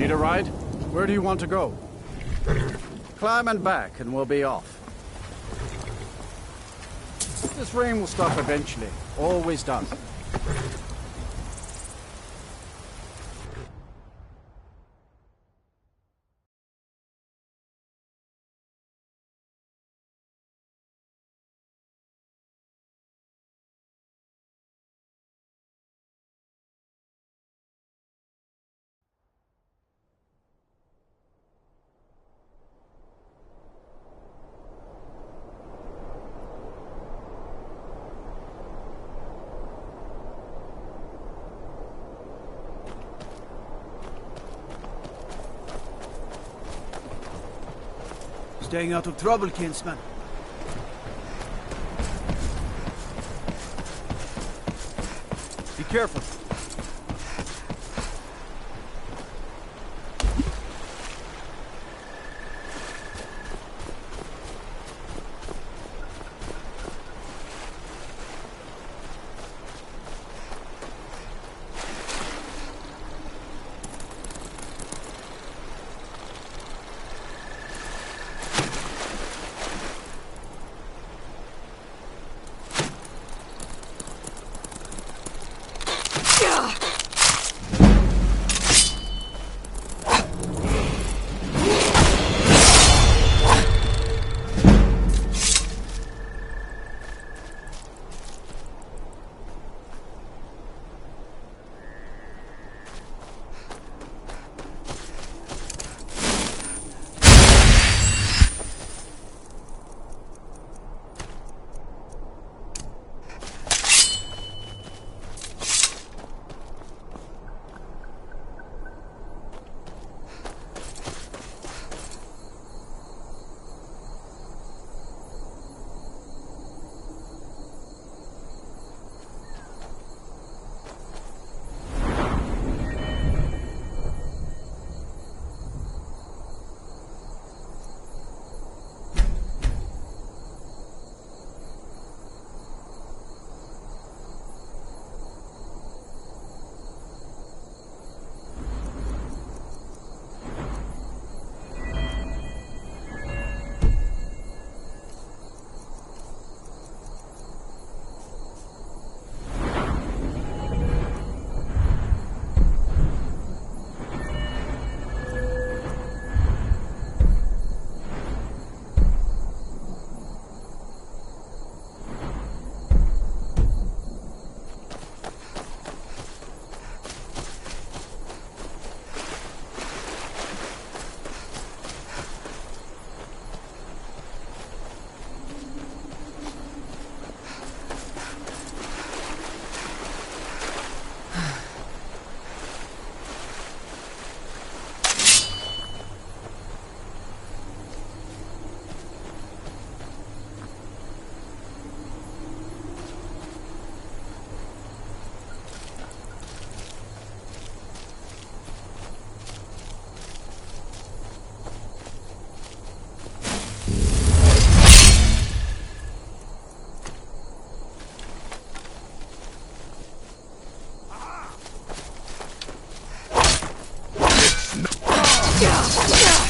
Need a ride? Where do you want to go? Climb and back and we'll be off. This rain will stop eventually. Always does. Staying out of trouble, kinsman. Be careful.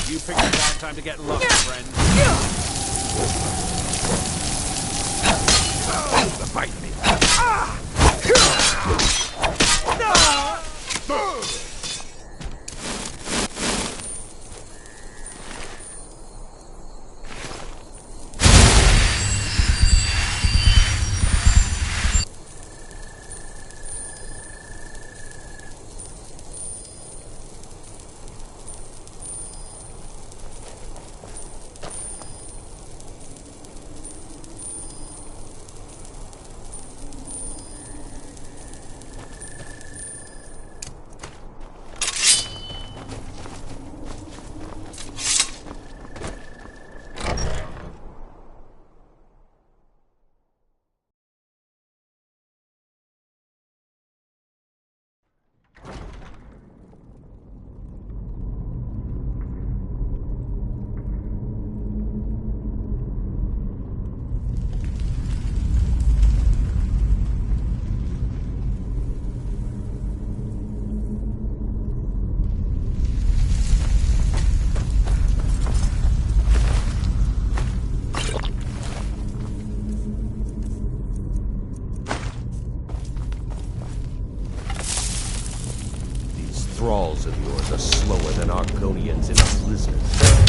You picked a bad time to get lucky, friend. Bite me. thralls of yours are slower than Arconians in a blizzard.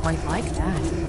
quite like that.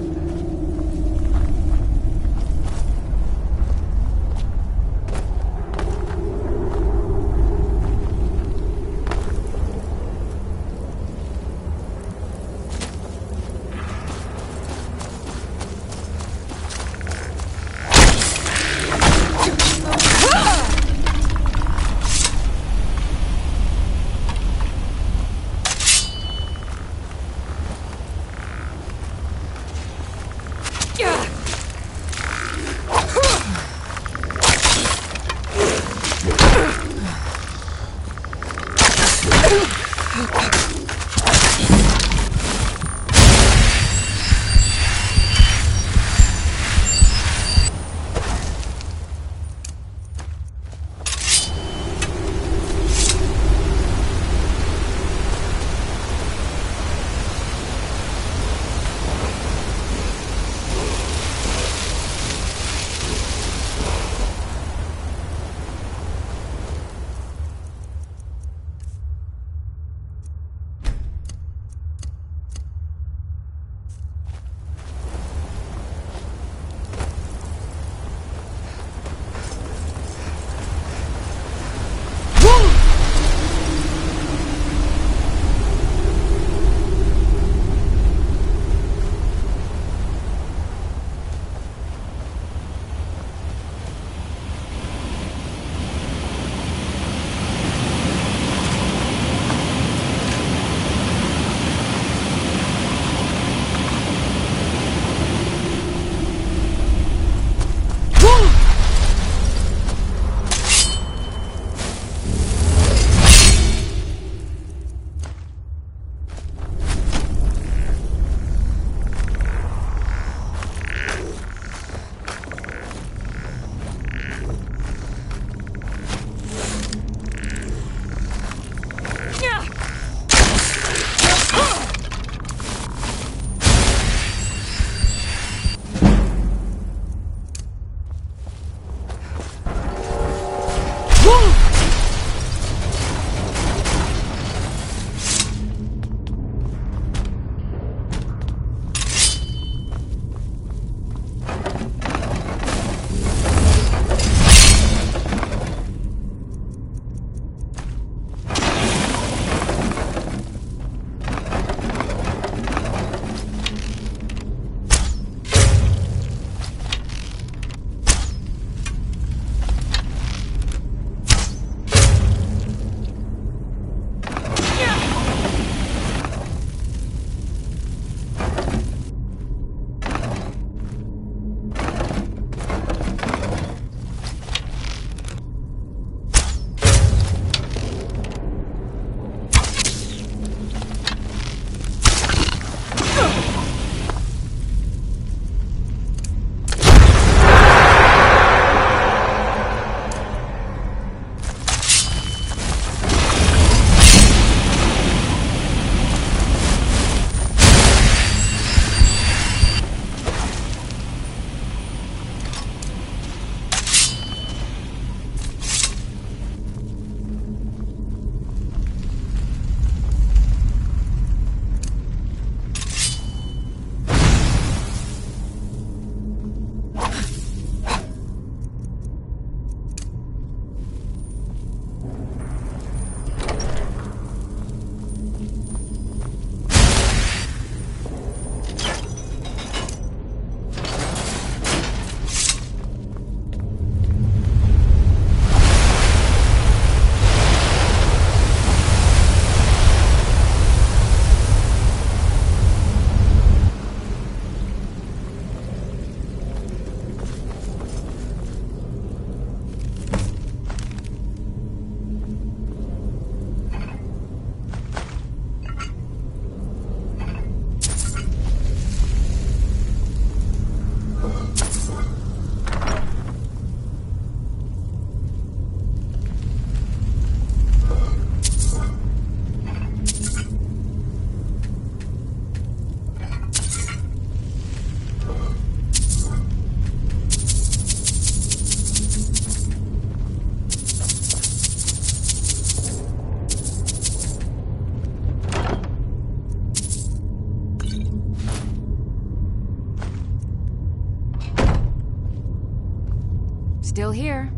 Still here.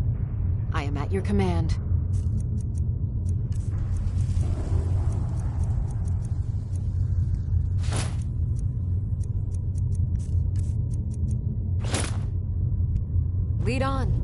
I am at your command. Lead on.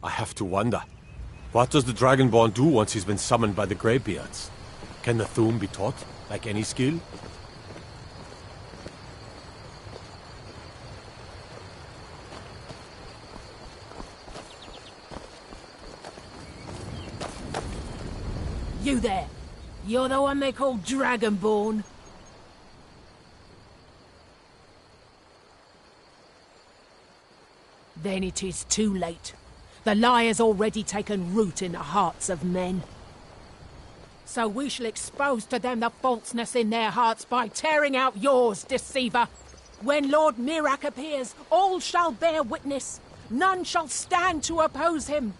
I have to wonder. What does the Dragonborn do once he's been summoned by the Greybeards? Can the Thu'um be taught, like any skill? You there! You're the one they call Dragonborn? Then it is too late. The lie has already taken root in the hearts of men. So we shall expose to them the falseness in their hearts by tearing out yours, deceiver. When Lord Mirak appears, all shall bear witness. None shall stand to oppose him.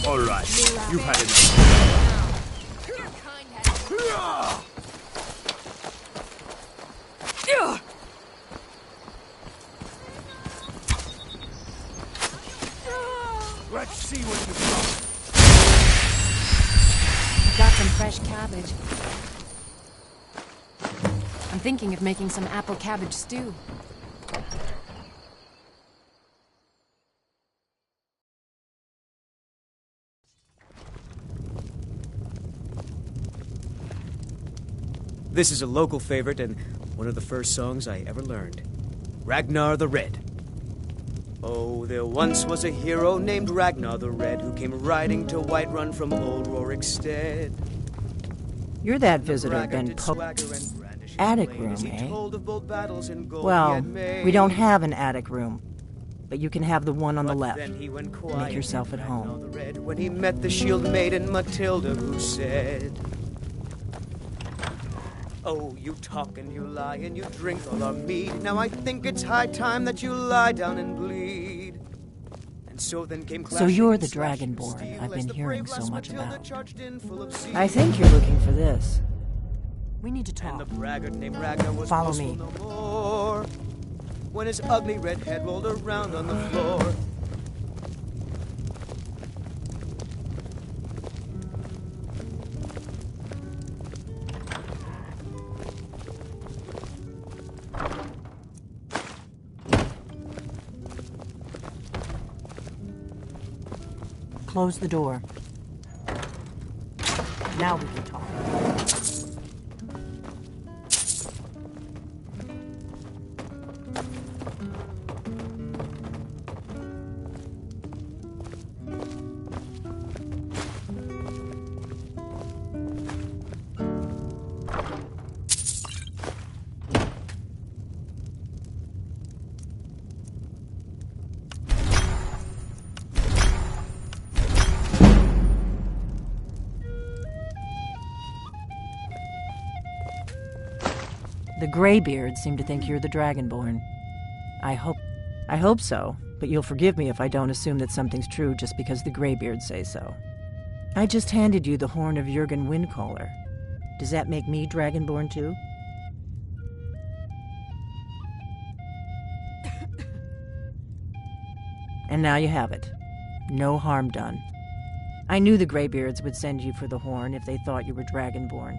All right, you've had enough. Let's see what you've got. I've got some fresh cabbage. I'm thinking of making some apple cabbage stew. This is a local favorite and one of the first songs I ever learned. Ragnar the Red. Oh, there once was a hero named Ragnar the Red who came riding to Whiterun from old Rorikstead. You're that visitor, Ben Attic room, eh? Well, we don't have an attic room. but you can have the one on the But left. then he went Make quiet, yourself at Ragnar home. the Red, when he met the shield maiden Matilda, who said, "Oh, you talk and you lie and you drink all our mead. Now I think it's high time that you lie down and bleed." And so then came So you're the clashing and slashing Dragonborn steel I've as been the hearing brave so lass much Matilda about. charged in full of zeal. I think you're looking for this. We need to And the talk. braggart named Ragnar was Follow boastful me. no more when his ugly red head rolled around on the floor. Close the door. Now we can talk. The Greybeards seem to think you're the Dragonborn. I hope so, but you'll forgive me if I don't assume that something's true just because the Greybeards say so. I just handed you the horn of Jurgen Windcaller. Does that make me Dragonborn too? And now you have it. No harm done. I knew the Greybeards would send you for the horn if they thought you were Dragonborn.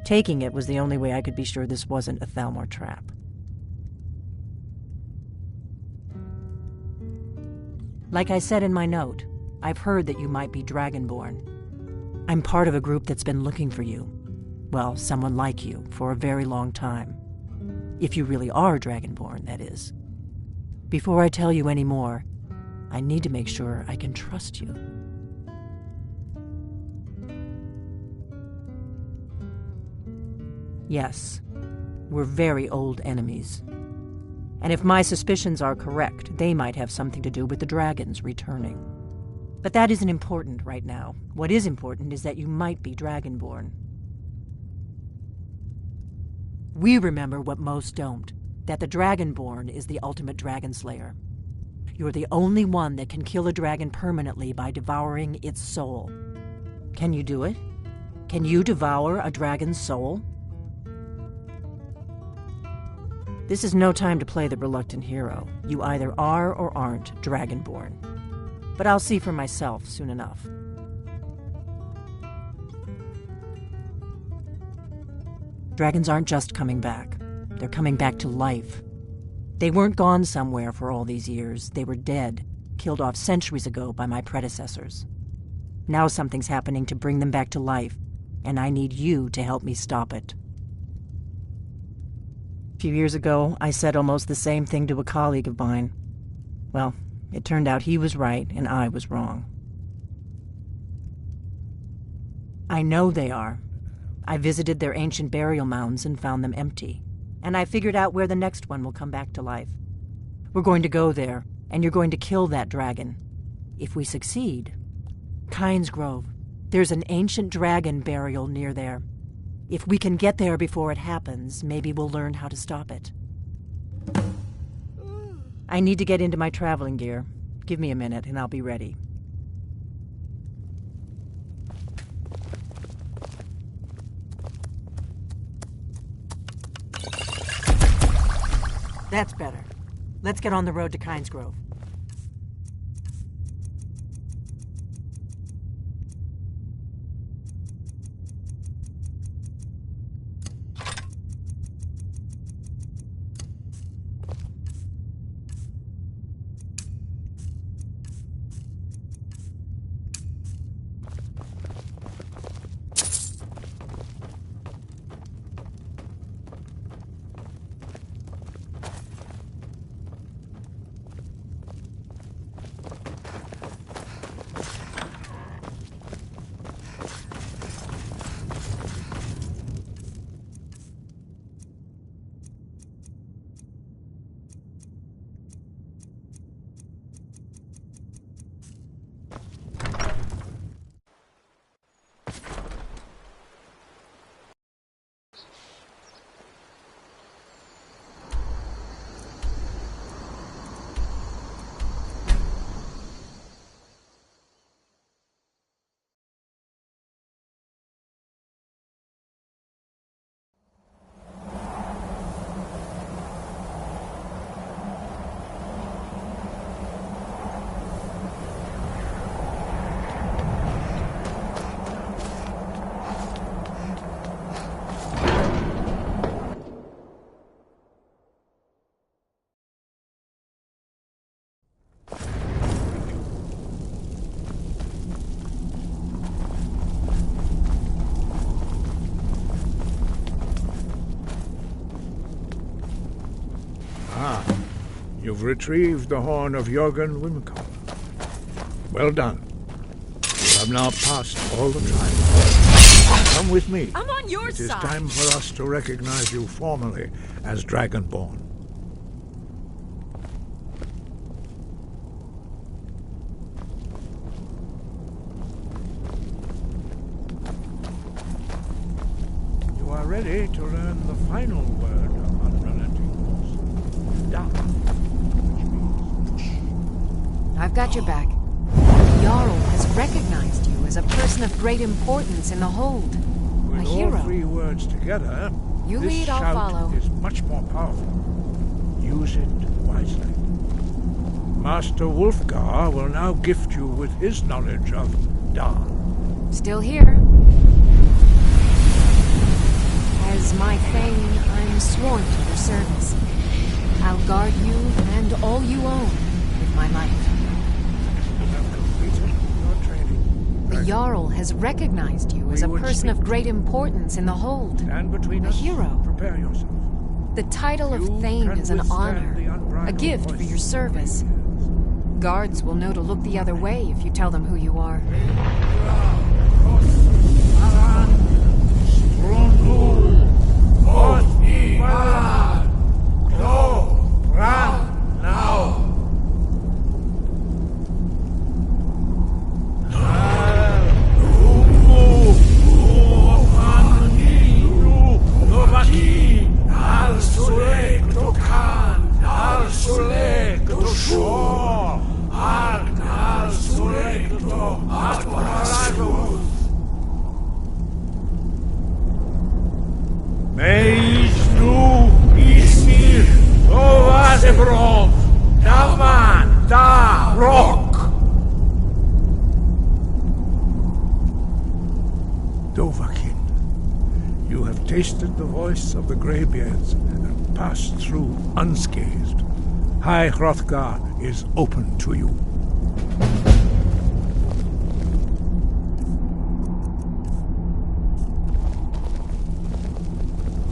Taking it was the only way I could be sure this wasn't a Thalmor trap. Like I said in my note, I've heard that you might be Dragonborn. I'm part of a group that's been looking for you. Well, someone like you, for a very long time. If you really are Dragonborn, that is. Before I tell you any more, I need to make sure I can trust you. Yes, we're very old enemies. And if my suspicions are correct, they might have something to do with the dragons returning. But that isn't important right now. What is important is that you might be Dragonborn. We remember what most don't, that the Dragonborn is the ultimate dragon slayer. You're the only one that can kill a dragon permanently by devouring its soul. Can you do it? Can you devour a dragon's soul? This is no time to play the reluctant hero. You either are or aren't Dragonborn. But I'll see for myself soon enough. Dragons aren't just coming back. They're coming back to life. They weren't gone somewhere for all these years. They were dead, killed off centuries ago by my predecessors. Now something's happening to bring them back to life, and I need you to help me stop it. A few years ago, I said almost the same thing to a colleague of mine. Well, it turned out he was right and I was wrong. I know they are. I visited their ancient burial mounds and found them empty. And I figured out where the next one will come back to life. We're going to go there, and you're going to kill that dragon. If we succeed... Kynes Grove. There's an ancient dragon burial near there. If we can get there before it happens, maybe we'll learn how to stop it. I need to get into my traveling gear. Give me a minute and I'll be ready. That's better. Let's get on the road to Kynes Grove. You've retrieved the horn of Jürgen Wimkon. Well done. You have now passed all the trials. Come with me. I'm on your It is side. time for us to recognize you formally as Dragonborn. You are ready to learn the final word of unrelenting force. Da, which means I've got your back. The Jarl has recognized you as a person of great importance in the Hold. with A all hero. three words together, You this lead, I'll shout follow. is much more powerful. Use it wisely. Master Wulfgar will now gift you with his knowledge of Da. Still here. As my Thane, I'm sworn to your service. I'll guard you and all you own with my life. You have completed your training. The Jarl has recognized you as We a would person of speak. great importance in the Hold. And between A us, hero. prepare yourself. The title of You Thane can is an withstand honor, the a unbridled gift for voice your of service. the Guards will know to look the other way if you tell them who you are. Dovahkiin, you have tasted the voice of the Greybeards and passed through unscathed. High Hrothgar is open to you.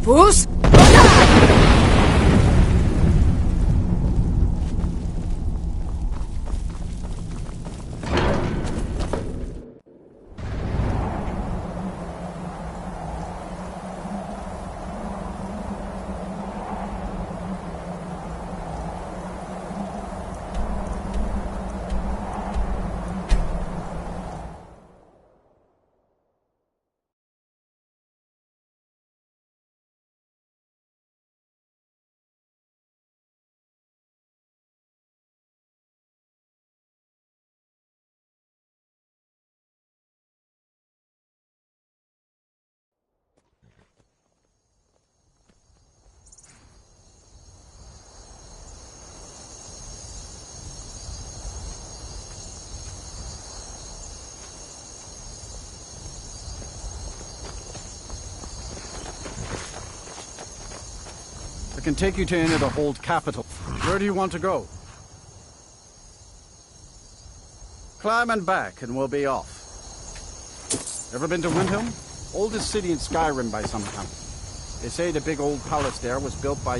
Fus! I can take you to any of the Hold capital. Where do you want to go? Climb and back, and we'll be off. Ever been to Windhelm? Oldest city in Skyrim by some count. They say the big old palace there was built by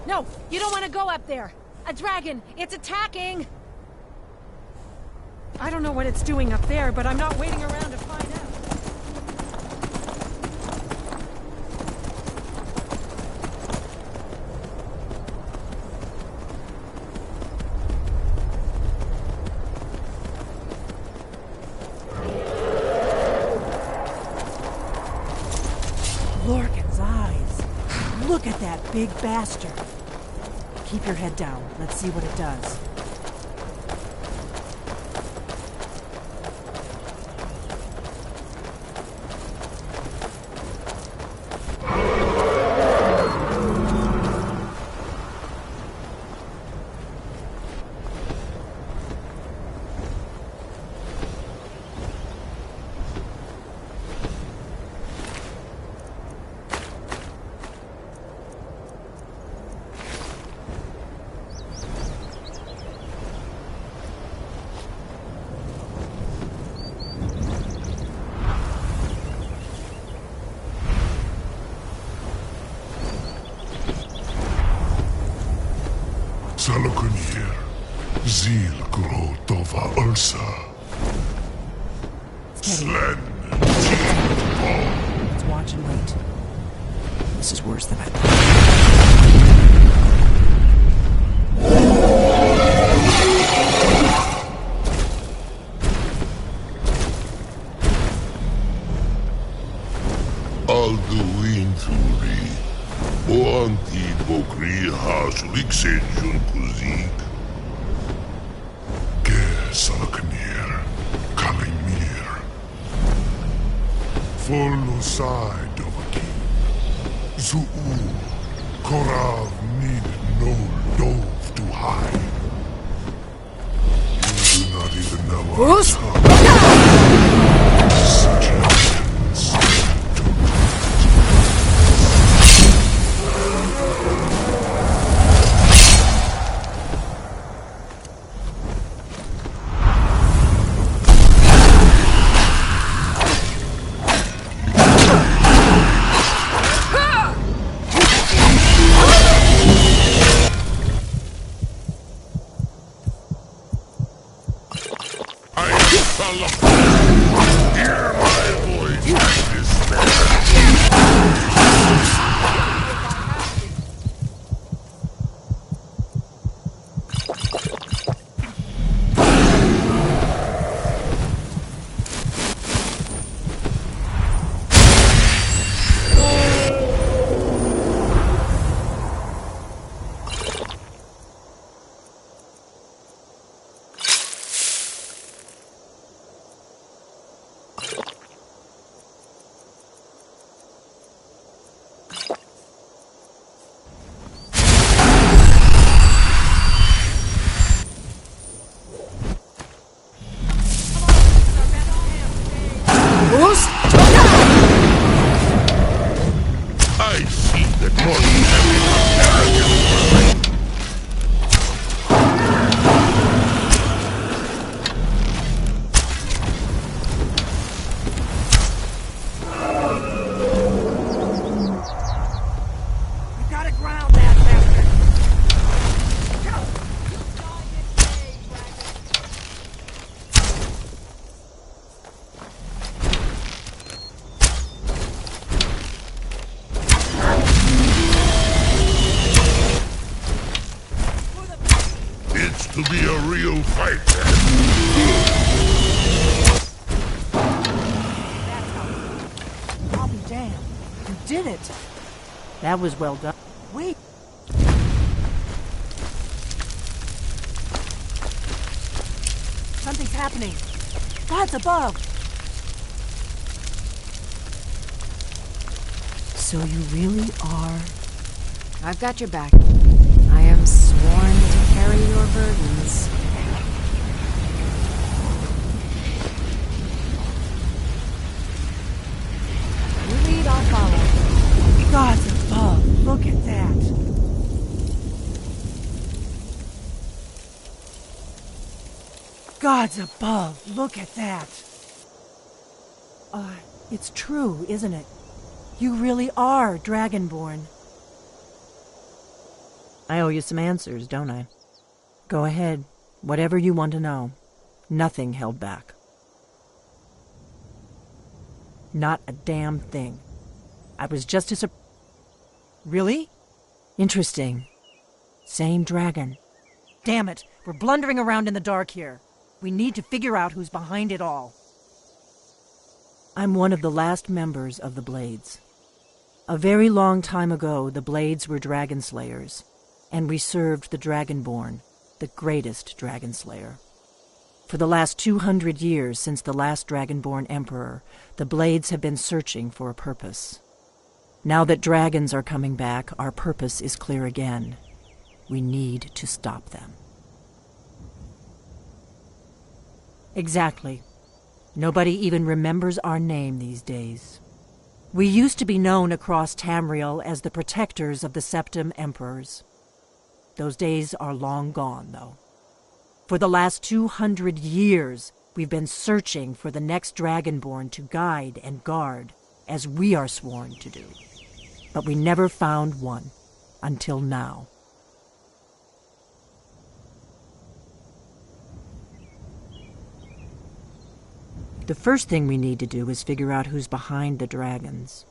No, you don't want to go up there. A dragon, it's attacking! I don't know what it's doing up there, but I'm not waiting around to find out. Lorcan's eyes. Look at that big bastard. Keep your head down. Let's see what it does. Salakunir, Zil Grotova Ursa. Slen, Let's watch and wait. This is worse than I thought. Alduinturi, Boanti Bokri Hasuliksenjun Kuzik. Ge Salakunir, Kalimir. Folusai Dovaki. Zuu, Korav need no dove to hide. You do not even know our tongue. Such legends. Hear my voice and despair. I see that Morton has You gotta ground that bastard. It's to be a real fight. I'll be damned. You did it. That was well done. Wait. Something's happening. God's above. So you really are... I've got your back. I am sworn to carry your burdens. You lead, I'll follow. God's above. Look at that. God's above. Look at that. It's true, isn't it? You really are Dragonborn. I owe you some answers, don't I? Go ahead. Whatever you want to know. Nothing held back. Not a damn thing. I was just as Really? Interesting. Same dragon. Damn it, we're blundering around in the dark here. We need to figure out who's behind it all. I'm one of the last members of the Blades. A very long time ago, the Blades were dragon slayers, and we served the Dragonborn, the greatest dragon slayer. For the last 200 years since the last Dragonborn Emperor, the Blades have been searching for a purpose. Now that dragons are coming back, our purpose is clear again. We need to stop them. Exactly. Nobody even remembers our name these days. We used to be known across Tamriel as the protectors of the Septim Emperors. Those days are long gone, though. For the last 200 years, we've been searching for the next Dragonborn to guide and guard, as we are sworn to do. But we never found one, until now. The first thing we need to do is figure out who's behind the dragons.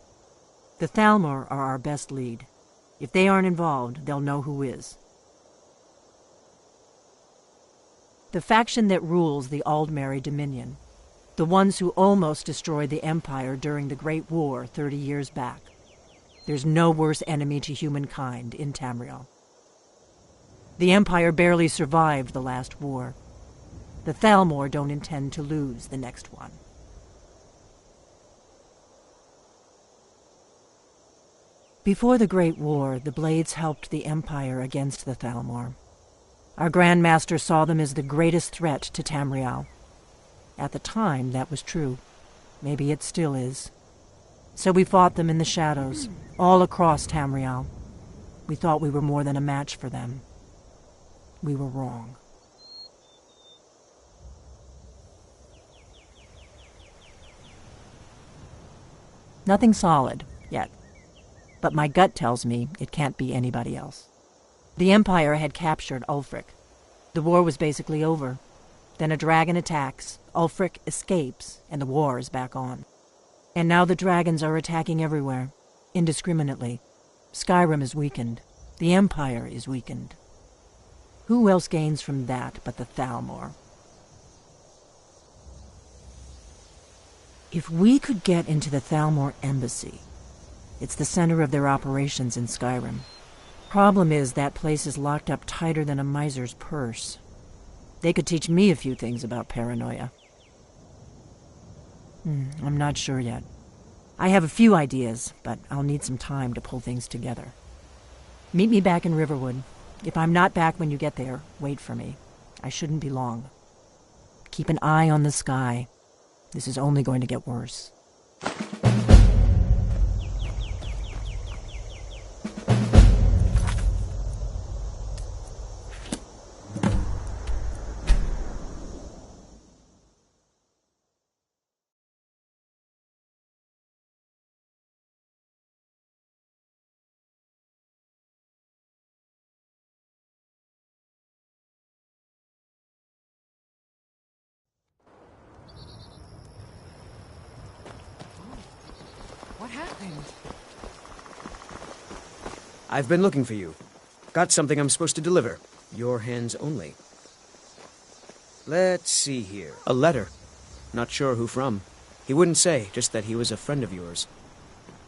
The Thalmor are our best lead. If they aren't involved, they'll know who is. The faction that rules the Aldmeri Dominion. The ones who almost destroyed the Empire during the Great War 30 years back. There's no worse enemy to humankind in Tamriel. The Empire barely survived the last war. The Thalmor don't intend to lose the next one. Before the Great War, the Blades helped the Empire against the Thalmor. Our Grand Master saw them as the greatest threat to Tamriel. At the time, that was true. Maybe it still is. So we fought them in the shadows, all across Tamriel. We thought we were more than a match for them. We were wrong. Nothing solid, yet. But my gut tells me it can't be anybody else. The Empire had captured Ulfric. The war was basically over. Then a dragon attacks, Ulfric escapes, and the war is back on. And now the dragons are attacking everywhere, indiscriminately. Skyrim is weakened. The Empire is weakened. Who else gains from that but the Thalmor? If we could get into the Thalmor embassy, it's the center of their operations in Skyrim. Problem is, that place is locked up tighter than a miser's purse. They could teach me a few things about paranoia. I'm not sure yet. I have a few ideas, but I'll need some time to pull things together. Meet me back in Riverwood. If I'm not back when you get there, wait for me. I shouldn't be long. Keep an eye on the sky. This is only going to get worse. What happened? I've been looking for you. Got something I'm supposed to deliver. Your hands only. Let's see here. A letter. Not sure who from. He wouldn't say, just that he was a friend of yours.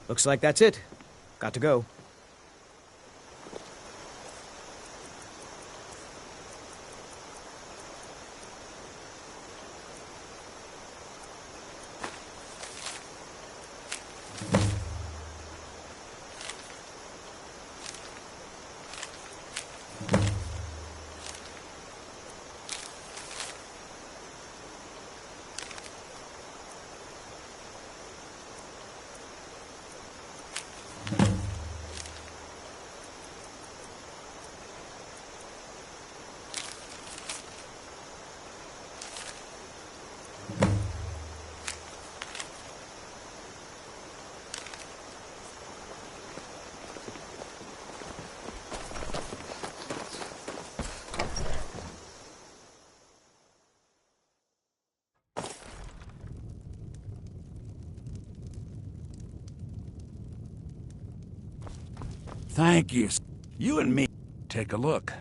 Looks like that's it. Got to go. Thank you. You and me. Take a look.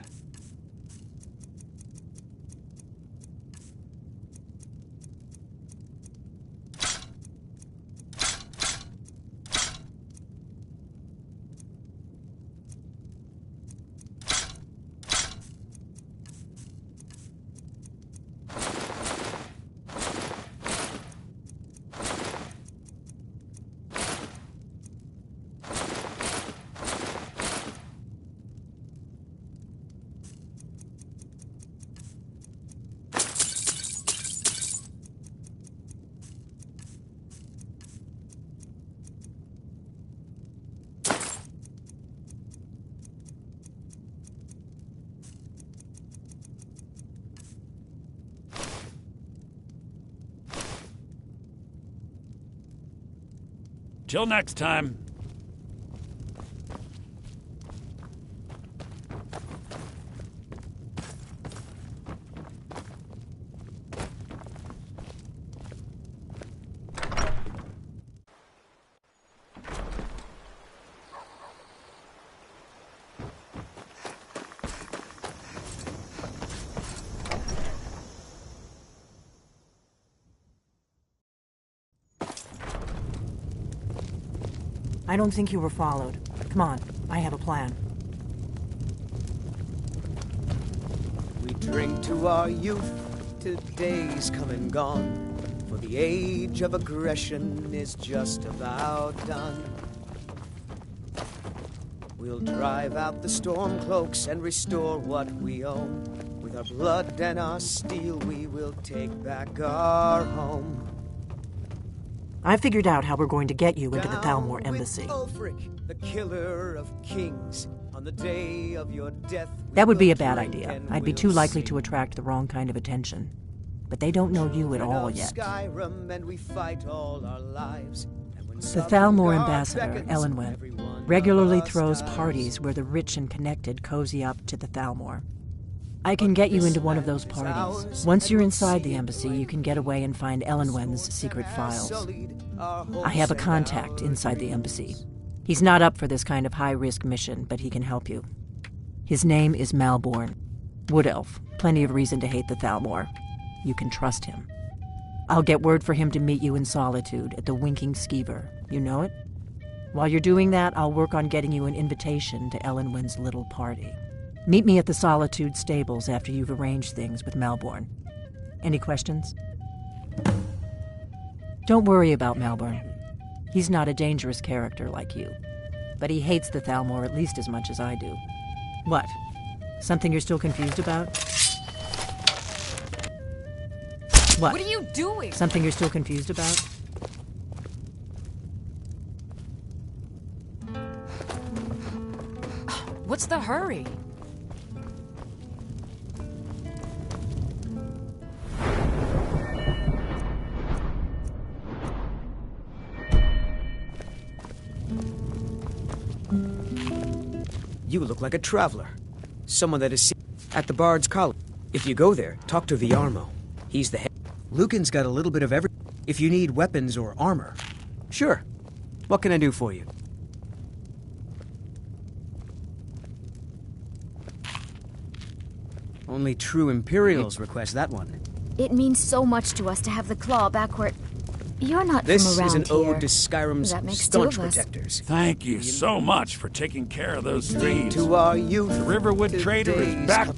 Till next time. I don't think you were followed. Come on, I have a plan. We drink to our youth, today's come and gone, for the age of aggression is just about done. We'll drive out the storm cloaks and restore what we own. With our blood and our steel, we will take back our home. I figured out how we're going to get you into the Thalmor embassy. Ulfric, the killer of kings. On the day of your death, That would be a bad idea. I'd be too likely to attract the wrong kind of attention. But they don't know you at all yet. Skyrim, and we fight all our lives. The Thalmor ambassador, Elenwen, regularly throws parties where the rich and connected cozy up to the Thalmor. I can get you into one of those parties. Once you're inside the embassy, you can get away and find Elenwen's secret files. I have a contact inside the embassy. He's not up for this kind of high-risk mission, but he can help you. His name is Malborn. Wood Elf. Plenty of reason to hate the Thalmor. You can trust him. I'll get word for him to meet you in Solitude at the Winking Skeever. You know it? While you're doing that, I'll work on getting you an invitation to Elenwen's little party. Meet me at the Solitude stables after you've arranged things with Malborn. Any questions? Don't worry about Malborn. He's not a dangerous character like you. But he hates the Thalmor at least as much as I do. What? Something you're still confused about? What? What are you doing? Something you're still confused about? What's the hurry? You look like a traveler. Someone that is seen at the Bard's College. If you go there, talk to Viarmo. He's the head. Lucan's got a little bit of every. If you need weapons or armor. Sure. What can I do for you? Only true Imperials request that one. It means so much to us to have the claw back where... You're not This from around is an here. ode to Skyrim's That makes two staunch of us. protectors. Thank you so much for taking care of those thieves. To our youth, The Riverwood Trader is today's back.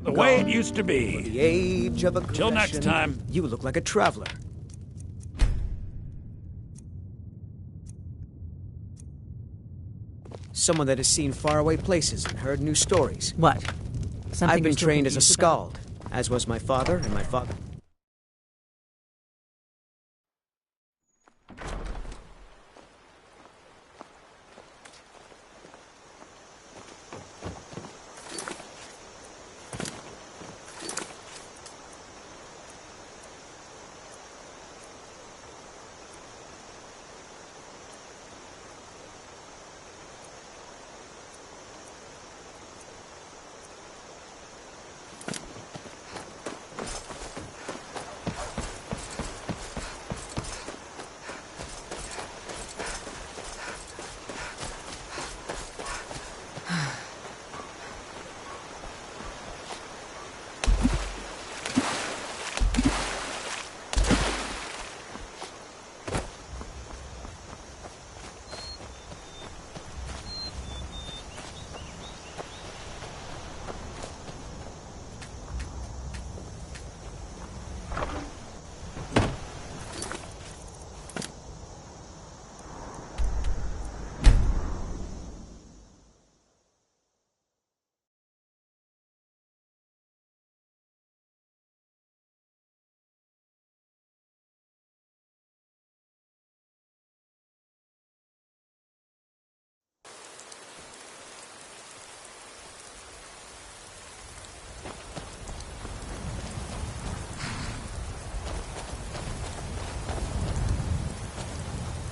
The way it used to be. The age of aggression. Till next time. You look like a traveler. Someone that has seen faraway places and heard new stories. What? Something I've you're been still trained as a confused about? skald, as was my father and my father.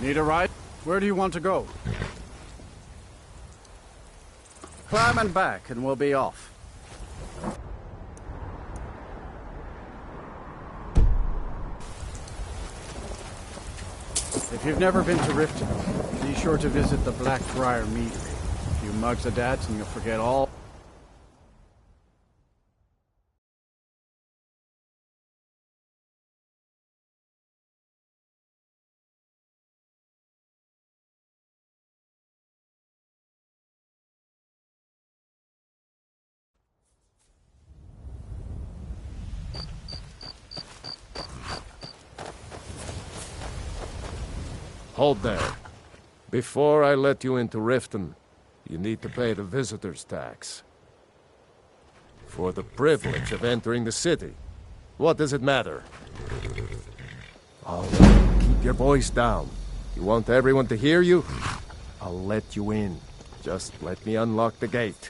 Need a ride? Where do you want to go? Climb and back, and we'll be off. If you've never been to Riften, be sure to visit the Blackbriar Meadery. A few mugs of that, and you'll forget all. Hold there. Before I let you into Riften, you need to pay the visitor's tax. For the privilege of entering the city. What does it matter? All right, keep your voice down. You want everyone to hear you? I'll let you in. Just let me unlock the gate.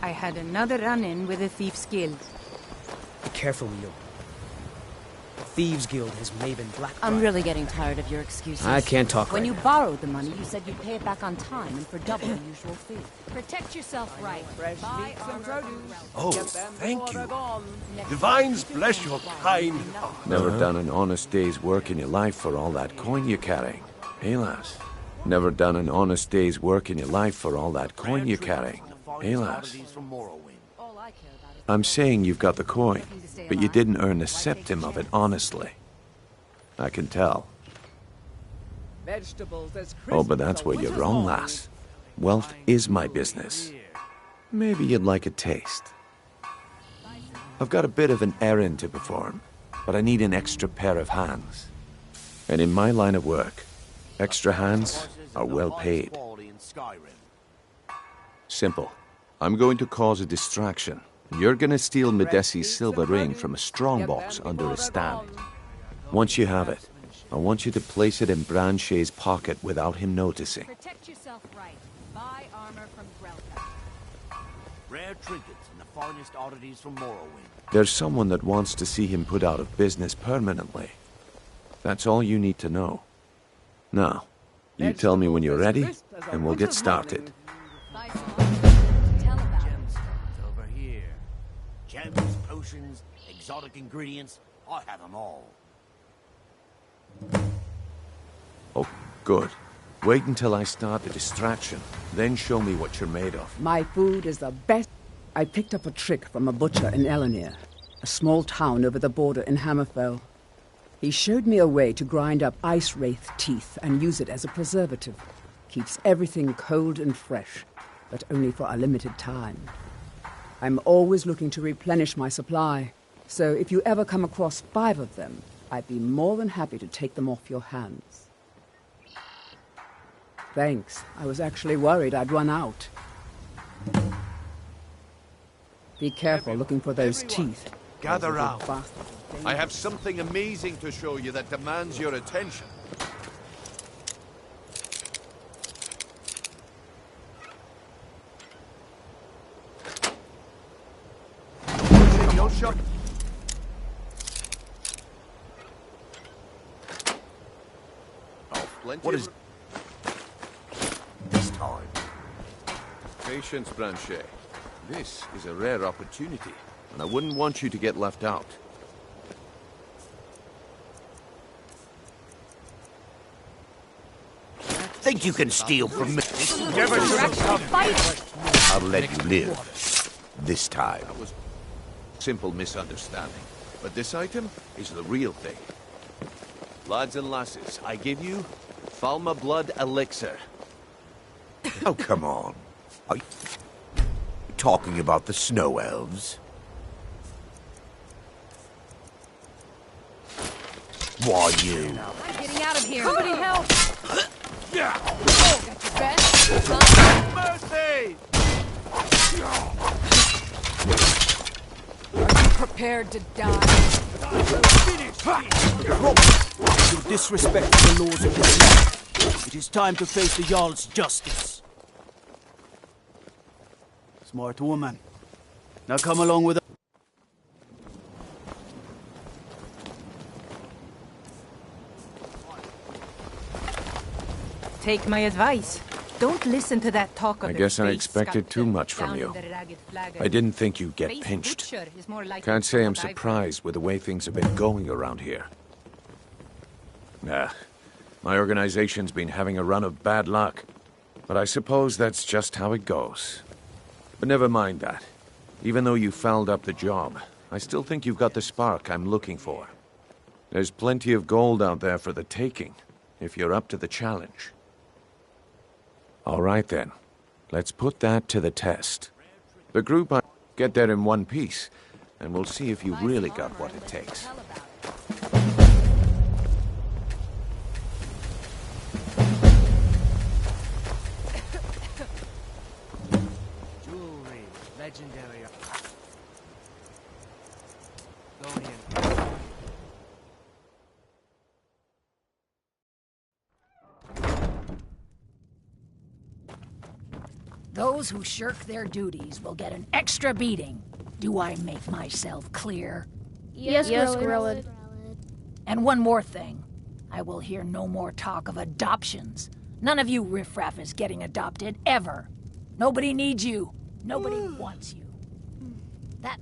I had another run-in with the Thieves' Guild. Be careful, Leo. The Thieves' Guild has Maven Blackbriar. I'm really getting tired of your excuses. I can't talk When right you now. borrowed the money, you said you'd pay it back on time and for double the usual fee. Protect yourself right. Buy armor. Oh, thank you. Divines bless your kind heart. Never done an honest day's work in your life for all that coin you're carrying. Hey, lass. Never done an honest day's work in your life for all that coin you're carrying. Hey, lass. I'm saying you've got the coin, but you didn't earn a septim of it honestly. I can tell. Oh, but that's where you're wrong, lass. Wealth is my business. Maybe you'd like a taste. I've got a bit of an errand to perform, but I need an extra pair of hands. And in my line of work, extra hands are well paid. Simple. I'm going to cause a distraction. You're gonna steal Medesi's silver ring from a strongbox under a stand. Once you have it, I want you to place it in Branche's pocket without him noticing. Protect yourself right. Buy armor from Grelka. Rare trinkets and the finest oddities from Morrowind. There's someone that wants to see him put out of business permanently. That's all you need to know. Now, you tell me when you're ready, and we'll get started. Over here. Gems, potions, exotic ingredients. I have them all. Oh, good. Wait until I start the distraction, then show me what you're made of. My food is the best. I picked up a trick from a butcher in Elenir, a small town over the border in Hammerfell. He showed me a way to grind up ice wraith teeth and use it as a preservative. Keeps everything cold and fresh, but only for a limited time. I'm always looking to replenish my supply, so if you ever come across 5 of them, I'd be more than happy to take them off your hands. Thanks. I was actually worried I'd run out. Be careful looking for those teeth. Gather round. I have something amazing to show you that demands your attention. Pushing your shot. Oh, plenty. What is this time? Patience, Branche. This is a rare opportunity, and I wouldn't want you to get left out. Think you can steal from me? Never should have come. I'll let you live. This time. That was simple misunderstanding. But this item is the real thing. Lads and lasses, I give you Falma Blood Elixir. Oh, come on. Are you talking about the snow elves? Why, you? I'm getting out of here. Somebody help! Yeah. Oh, got your best? Mercy! Are you prepared to die? You disrespect the laws of this land. It is time to face the Jarl's justice. Smart woman. Now come along with us. Take my advice. Don't listen to that talk of I the guess I face expected too much from down you. in the ragged flag. I didn't think you'd get Race pinched. butcher is more like Can't say I'm what I've surprised with the way things have been going around here. Nah, my organization's been having a run of bad luck. But I suppose that's just how it goes. But never mind that. Even though you fouled up the job, I still think you've got the spark I'm looking for. There's plenty of gold out there for the taking, if you're up to the challenge. All right then, let's put that to the test. The group I get there in one piece, and we'll see if you really got what it takes. Jewelry, legendary. Those who shirk their duties will get an extra beating. Do I make myself clear? Yes, Grillad. And one more thing. I will hear no more talk of adoptions. None of you riffraff is getting adopted, ever. Nobody needs you. Nobody wants you. That...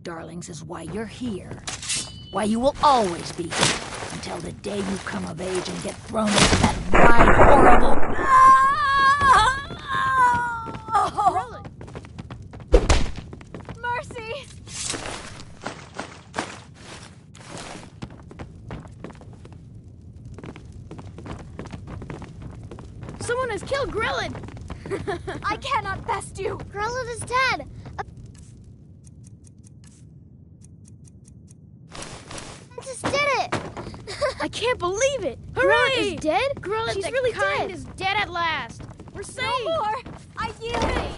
Darlings, is why you're here. Why you will always be here. Until the day you come of age and get thrown into that wide, horrible... Mercy! Someone has killed Grillad! I cannot best you! Grillad is dead! Just did it! I can't believe it! Hooray! Is dead? Grillad, she's really dead. Is dead at last. We're saved. No more. I yield.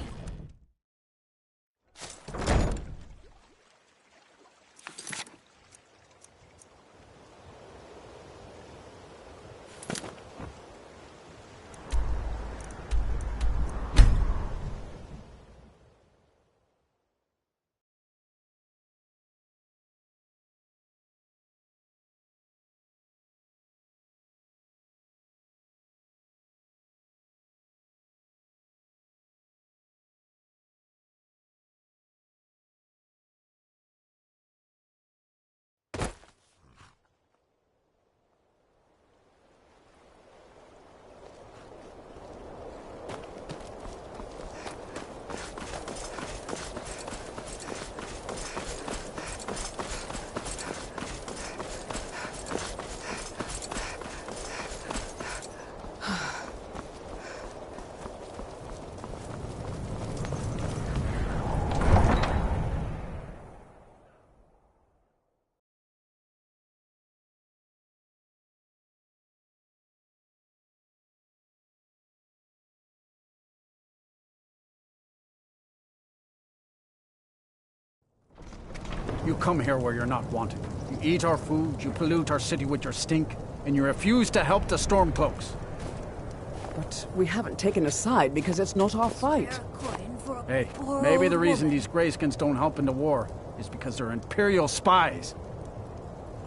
You come here where you're not wanted. You eat our food, you pollute our city with your stink, and you refuse to help the Stormcloaks. But we haven't taken a side because it's not our fight. Hey, maybe the reason these Greyskins don't help in the war is because they're Imperial spies.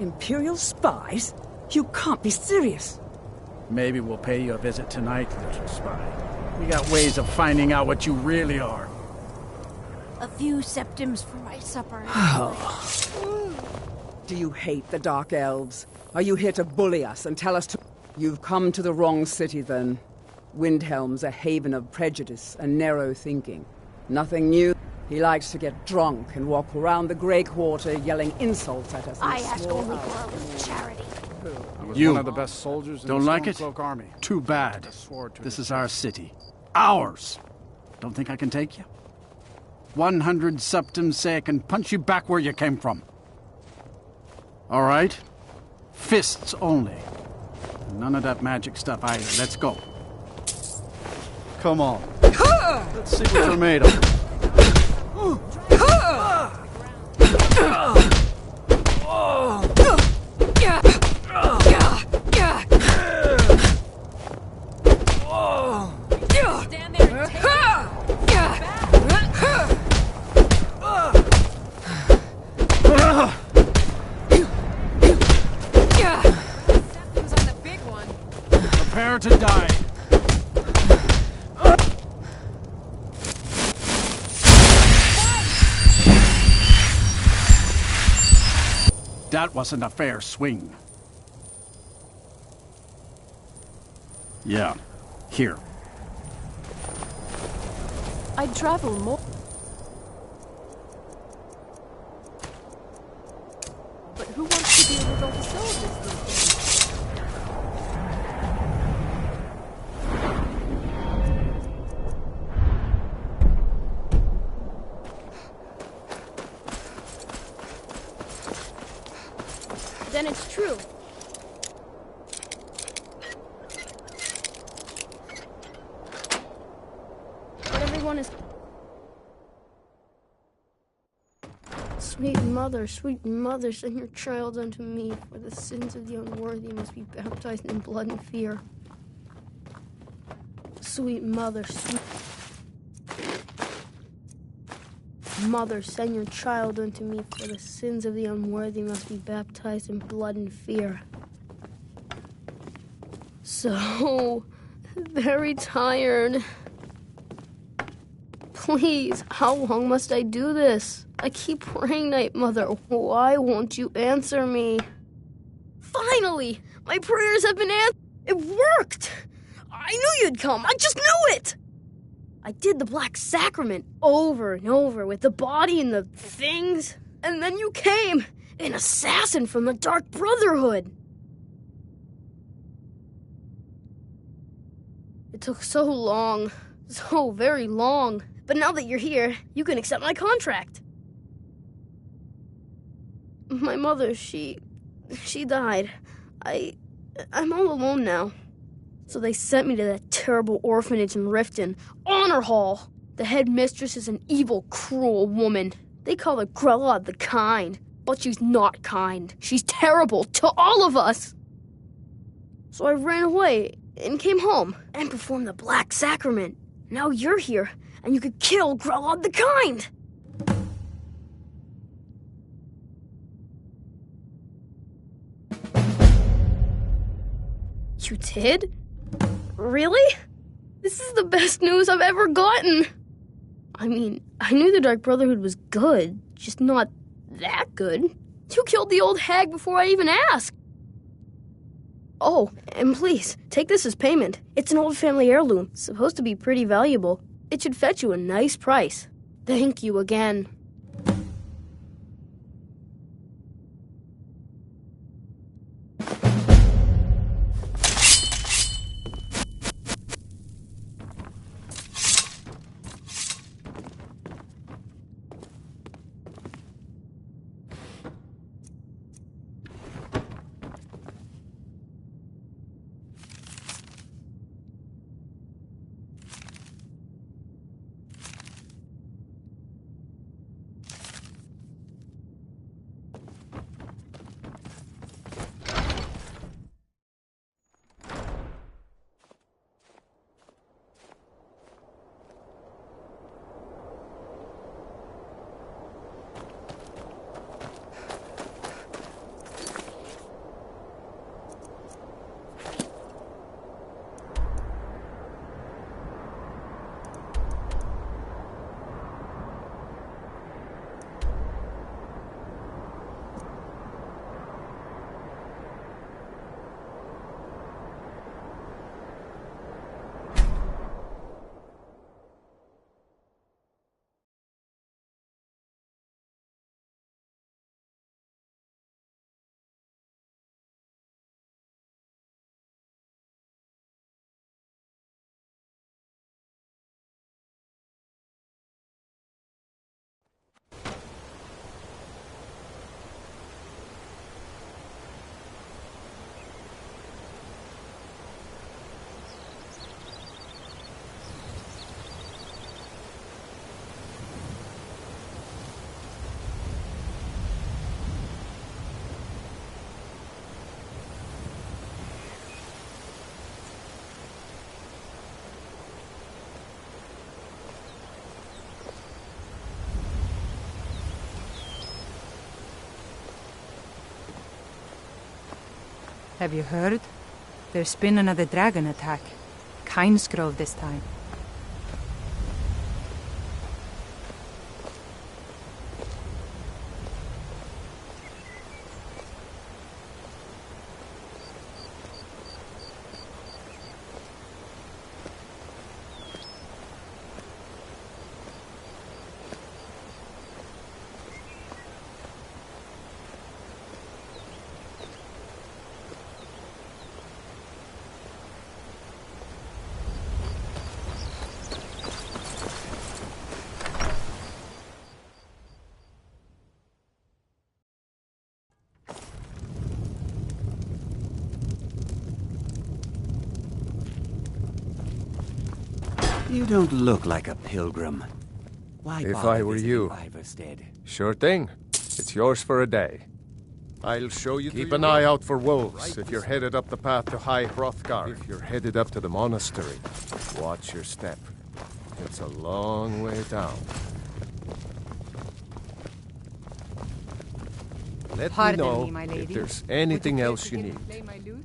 Imperial spies? You can't be serious. Maybe we'll pay you a visit tonight, little spy. We got ways of finding out what you really are. A few septims for my supper. Do you hate the Dark Elves? Are you here to bully us and tell us to... You've come to the wrong city, then. Windhelm's a haven of prejudice and narrow thinking. Nothing new. He likes to get drunk and walk around the Grey Quarter yelling insults at us. I ask only for a little charity. I was one of the best soldiers in the Stormcloak army. Too bad. This is our city. Ours! Don't think I can take you? 100 septums say I can punch you back where you came from. All right? Fists only. None of that magic stuff either. Let's go. Come on. Let's see what you're made of. Stand there and take Who's on the big one? Prepare to die. That wasn't a fair swing. Yeah, here. I'd travel more. But who wants to deal with all the soldiers these days? Then it's true. But everyone is... Sweet mother, send your child unto me, for the sins of the unworthy must be baptized in blood and fear. Sweet mother, Mother, send your child unto me, for the sins of the unworthy must be baptized in blood and fear. So very tired. Please, how long must I do this? I keep praying, Night Mother. Why won't you answer me? Finally! My prayers have been answered! It worked! I knew you'd come! I just knew it! I did the Black Sacrament over and over with the body and the things. And then you came, an assassin from the Dark Brotherhood. It took so long, so very long. But now that you're here, you can accept my contract. My mother, she died. I'm all alone now. So they sent me to that terrible orphanage in Riften, Honor Hall. The head mistress is an evil, cruel woman. They call her Grella the Kind, but she's not kind. She's terrible to all of us. So I ran away and came home and performed the Black Sacrament. Now you're here, and you could kill Grella the Kind. You did? Really? This is the best news I've ever gotten. I mean, I knew the Dark Brotherhood was good, just not that good. You killed the old hag before I even asked. Oh, and please, take this as payment. It's an old family heirloom, supposed to be pretty valuable. It should fetch you a nice price. Thank you again. Have you heard? There's been another dragon attack. Kynesgrove this time. You don't look like a pilgrim. Why If bother I were visiting you. Ivarstead? Sure thing. It's yours for a day. I'll show you. Keep an eye out for wolves if you're headed up the path to High Hrothgar. If you're headed up to the monastery, watch your step. It's a long way down. Let Pardon me know me, my if lady. there's Would anything care else to you get to need. play my lute?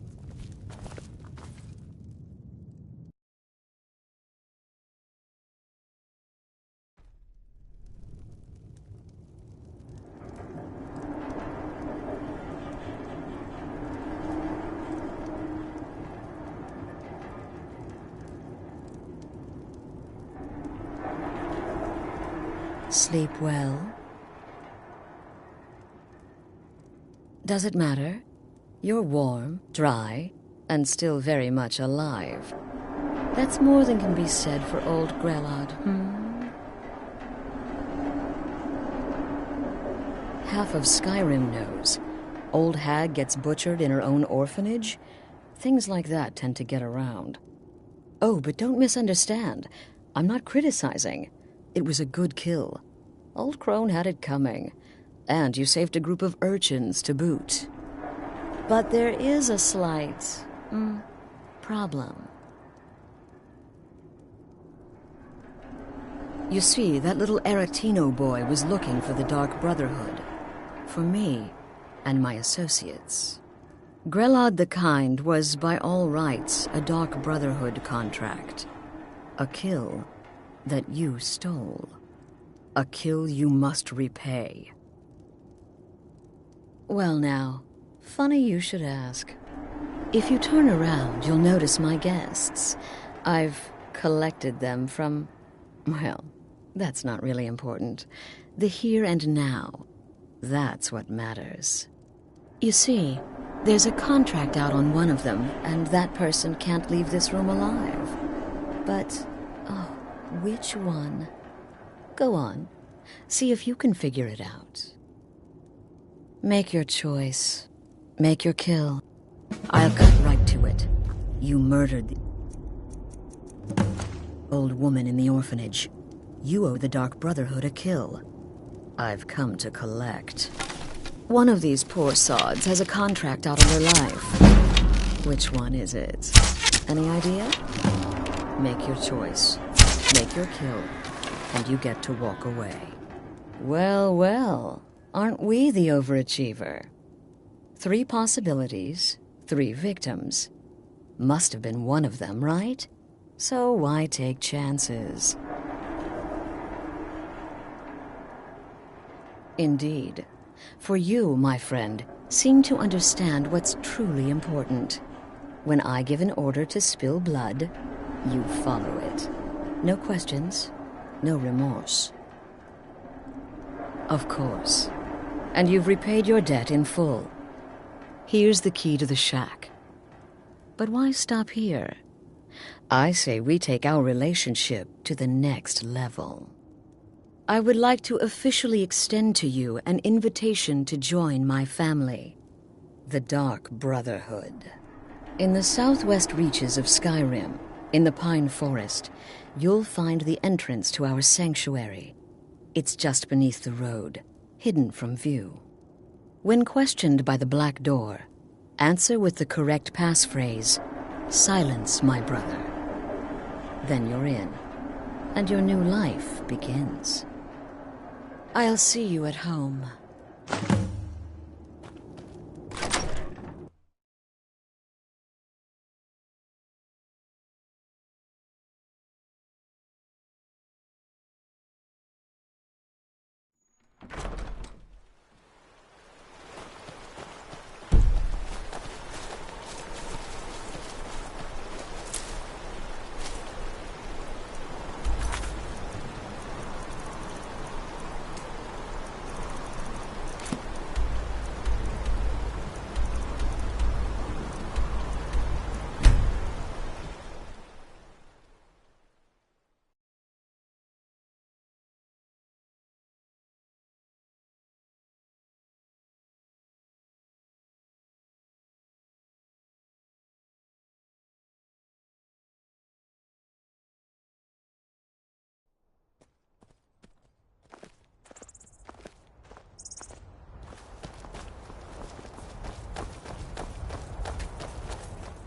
Sleep well? Does it matter? You're warm, dry, and still very much alive. That's more than can be said for old Grelod, Half of Skyrim knows. Old hag gets butchered in her own orphanage. Things like that tend to get around. Oh, but don't misunderstand. I'm not criticizing. It was a good kill. Old Crone had it coming. And you saved a group of urchins to boot. But there is a slight, problem. You see, that little Aretino boy was looking for the Dark Brotherhood. For me and my associates. Grelod the Kind was, by all rights, a Dark Brotherhood contract. A kill that you stole. A kill you must repay. Well now, funny you should ask. If you turn around, you'll notice my guests. I've collected them from, well, that's not really important. The here and now. That's what matters. You see, there's a contract out on one of them, and that person can't leave this room alive. But, oh, which one? Go on. See if you can figure it out. Make your choice. Make your kill. I'll cut right to it. You murdered the old woman in the orphanage. You owe the Dark Brotherhood a kill. I've come to collect. One of these poor sods has a contract out on their life. Which one is it? Any idea? Make your choice. Make your kill. And you get to walk away. Well, well. Aren't we the overachiever? 3 possibilities, 3 victims. Must have been one of them, right? So why take chances? Indeed. For you, my friend, seem to understand what's truly important. When I give an order to spill blood, you follow it. No questions, no remorse. Of course. And you've repaid your debt in full. Here's the key to the shack. But why stop here? I say we take our relationship to the next level. I would like to officially extend to you an invitation to join my family, the Dark Brotherhood. In the southwest reaches of Skyrim, in the Pine Forest, you'll find the entrance to our sanctuary. It's just beneath the road, hidden from view. When questioned by the Black Door, answer with the correct passphrase, "Silence, my brother." Then you're in, and your new life begins. I'll see you at home.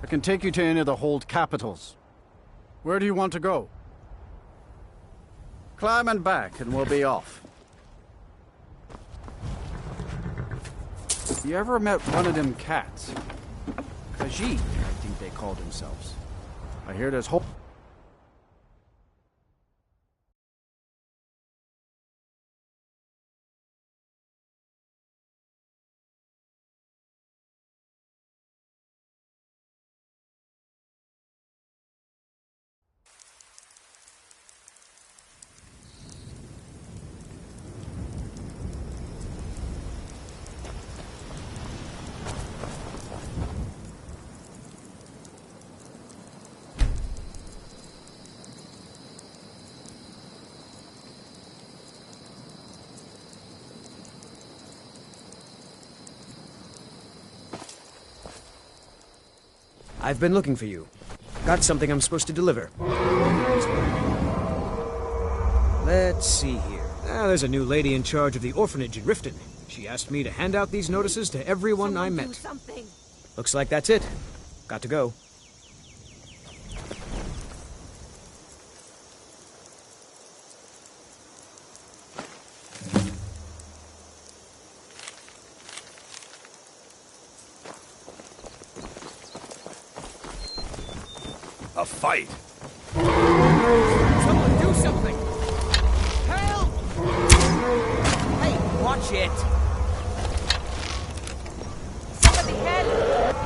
I can take you to any of the hold capitals. Where do you want to go? Climb and back, and we'll be off. You ever met one of them cats? Khajiit, I think they called themselves. I hear there's hope. I've been looking for you. Got something I'm supposed to deliver. Let's see here. There's a new lady in charge of the orphanage in Riften. She asked me to hand out these notices to everyone I met. Looks like that's it. Got to go. A fight! Someone do something! Help! Hey, watch it! Somebody help!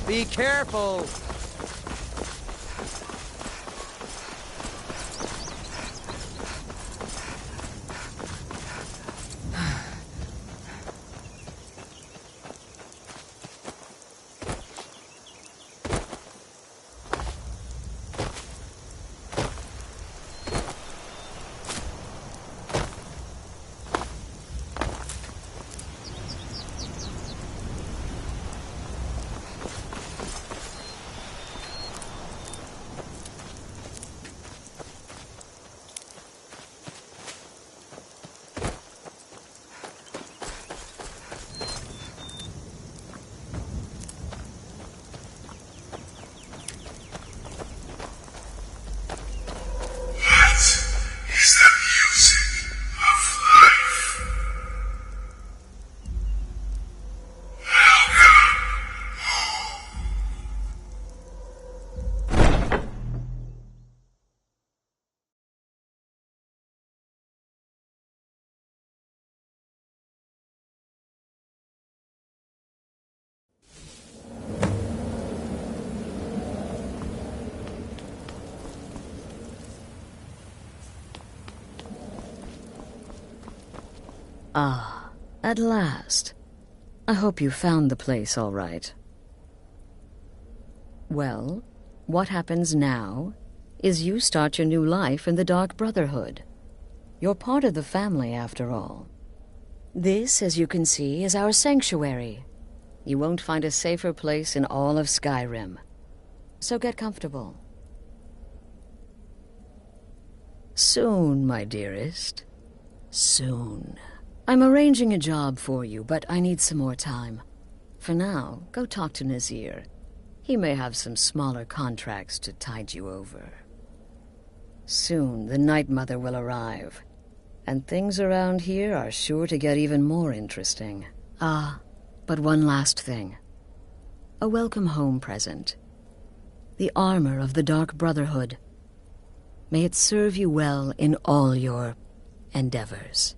Be careful! Ah, at last. I hope you found the place all right. Well, what happens now is you start your new life in the Dark Brotherhood. You're part of the family, after all. This, as you can see, is our sanctuary. You won't find a safer place in all of Skyrim. So get comfortable. Soon, my dearest. Soon. I'm arranging a job for you, but I need some more time. For now, go talk to Nazir. He may have some smaller contracts to tide you over. Soon, the Night Mother will arrive, and things around here are sure to get even more interesting. Ah, but one last thing. A welcome home present. The armor of the Dark Brotherhood. May it serve you well in all your endeavors.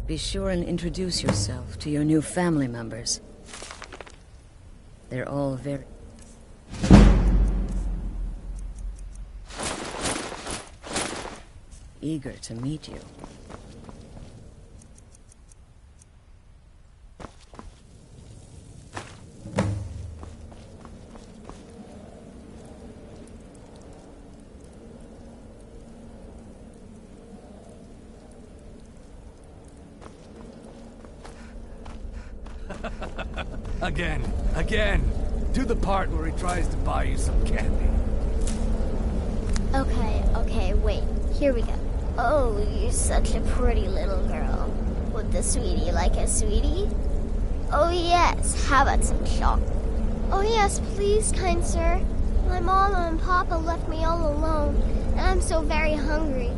Be sure and introduce yourself to your new family members. They're all very... eager to meet you. Again. Do the part where he tries to buy you some candy. Okay, wait. Here we go. Oh, you're such a pretty little girl. Would the sweetie like a sweetie? Oh yes, how about some chocolate? Oh yes, please, kind sir. My mama and papa left me all alone, and I'm so very hungry.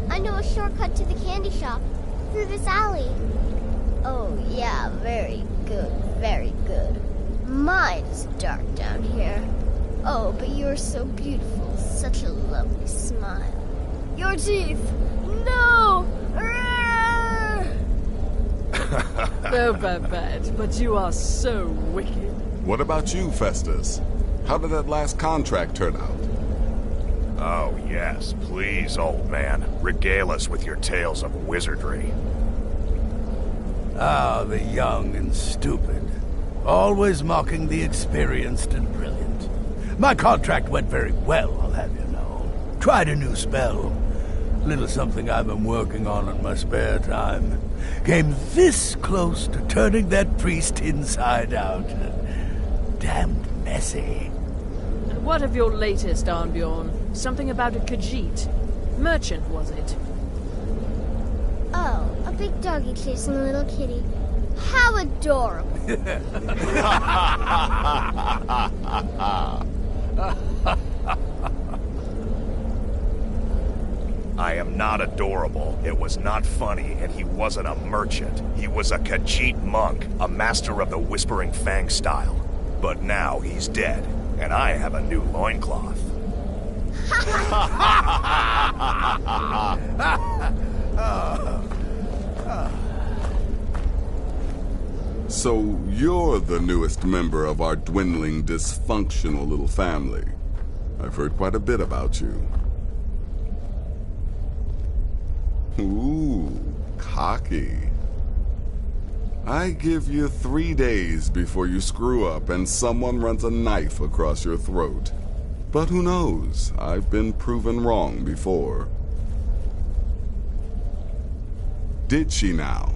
I know a shortcut to the candy shop, through this alley. Oh yeah, very good, very good. My, it's dark down here. Oh, but you're so beautiful, such a lovely smile. Your teeth! No! No, Babette, but you are so wicked. What about you, Festus? How did that last contract turn out? Oh, yes. Please, old man. Regale us with your tales of wizardry. Ah, the young and stupid. Always mocking the experienced and brilliant. My contract went very well, I'll have you know. Tried a new spell. Little something I've been working on in my spare time. Came this close to turning that priest inside out. Damned messy. And what of your latest, Arnbjorn? Something about a Khajiit. Merchant, was it? Oh, a big doggy chasing a little kitty. How adorable. I am not adorable. It was not funny, and he wasn't a merchant. He was a Khajiit monk, a master of the Whispering Fang style. But now he's dead, and I have a new loincloth. So you're the newest member of our dwindling, dysfunctional little family. I've heard quite a bit about you. Ooh, cocky. I give you 3 days before you screw up and someone runs a knife across your throat. But who knows? I've been proven wrong before. Did she now?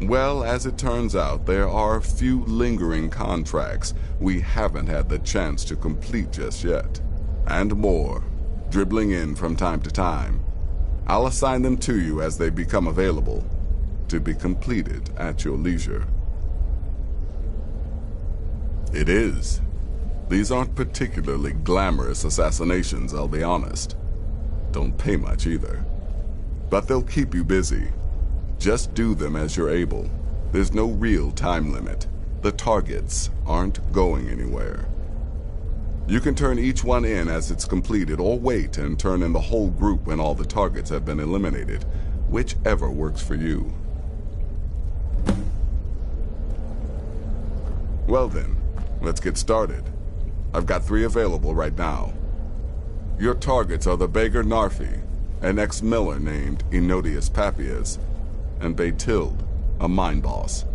Well, as it turns out, there are a few lingering contracts we haven't had the chance to complete just yet. And more, dribbling in from time to time. I'll assign them to you as they become available, to be completed at your leisure. It is. These aren't particularly glamorous assassinations, I'll be honest. Don't pay much either. But they'll keep you busy. Just do them as you're able. There's no real time limit. The targets aren't going anywhere. You can turn each one in as it's completed, or wait and turn in the whole group when all the targets have been eliminated. Whichever works for you. Well then, let's get started. I've got 3 available right now. Your targets are the beggar Narfi, an ex-miller named Enodius Papias, and Baytild, a mine boss.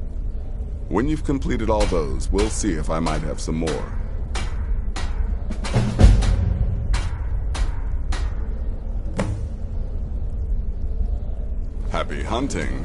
When you've completed all those, we'll see if I might have some more. Happy hunting.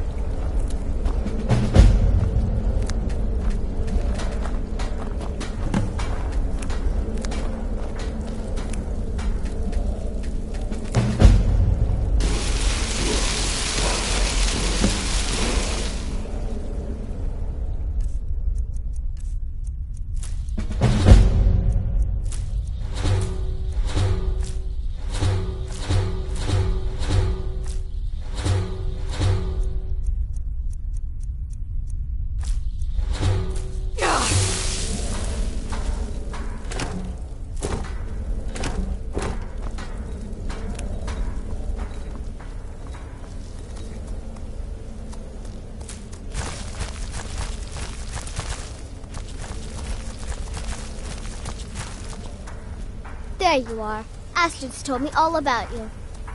There you are. Astrid's told me all about you.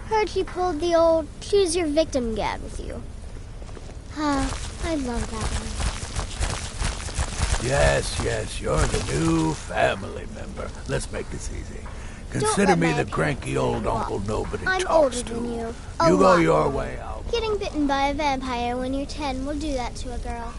Heard you pulled the old choose your victim gad with you. Ah, I love that one. Yes, you're the new family member. Let's make this easy. Consider me the cranky old uncle nobody I'm talks older to. than you. You go your way, I'll... Getting bitten by a vampire when you're 10 will do that to a girl.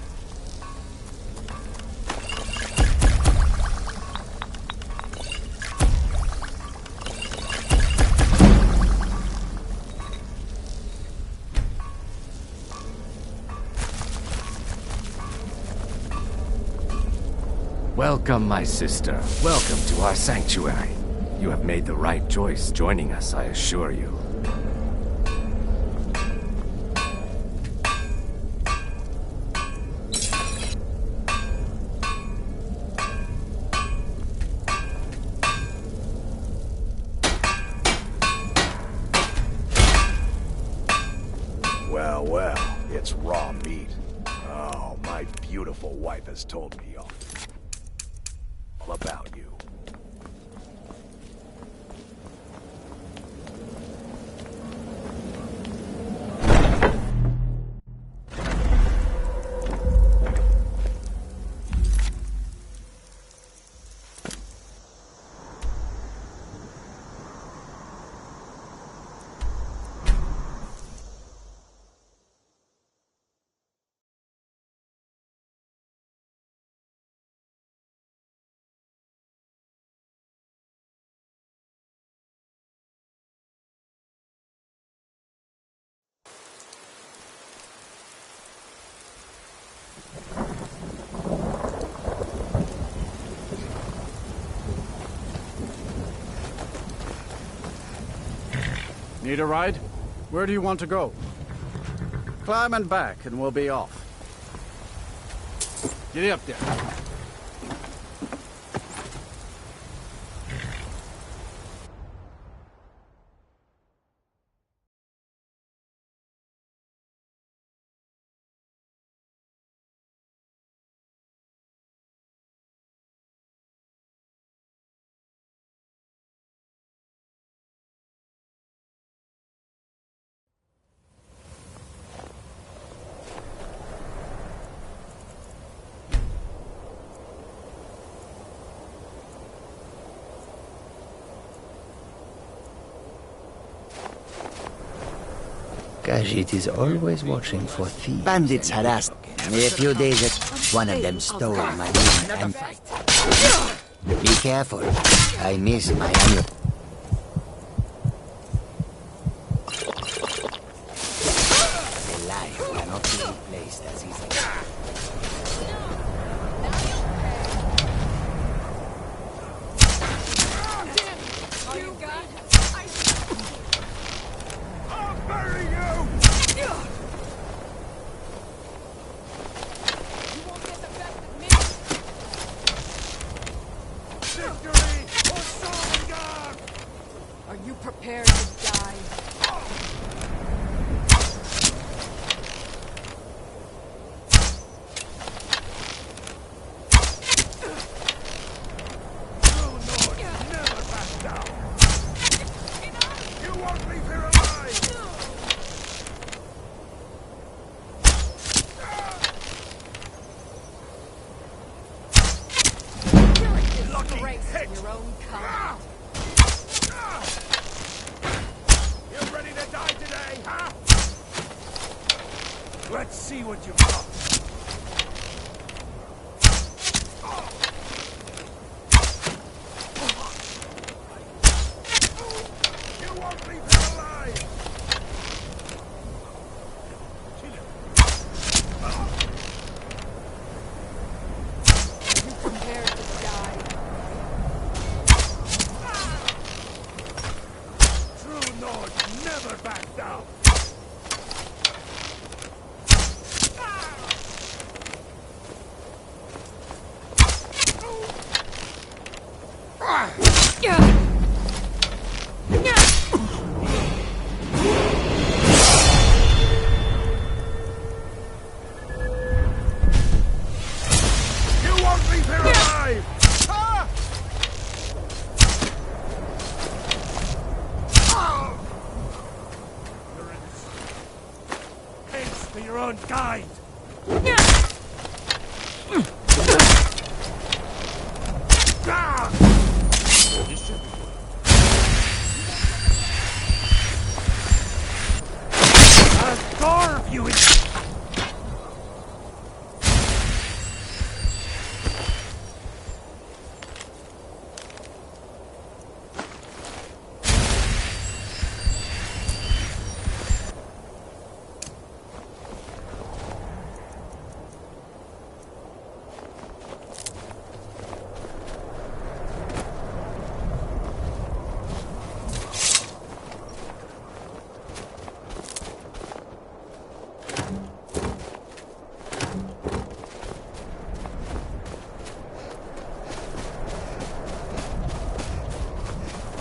Welcome, my sister. Welcome to our sanctuary. You have made the right choice joining us, I assure you. Well, well, it's raw meat. Oh, my beautiful wife has told me all about you. Need a ride? Where do you want to go? Climb and back, and we'll be off. Get up there. Khajiit is always watching for thieves. Bandits harassed me a few days ago. One of them stole my woman and fight. Be careful. I miss my annual. The life cannot be replaced as easily. Are you prepared to die? Your own kind. You ready to die today, huh? Let's see what you've got. You won't leave him alive! Are you prepared to die? True Nords never back down! You won't leave here alive! You're in haste to your own kind! This should be I'll starve you in...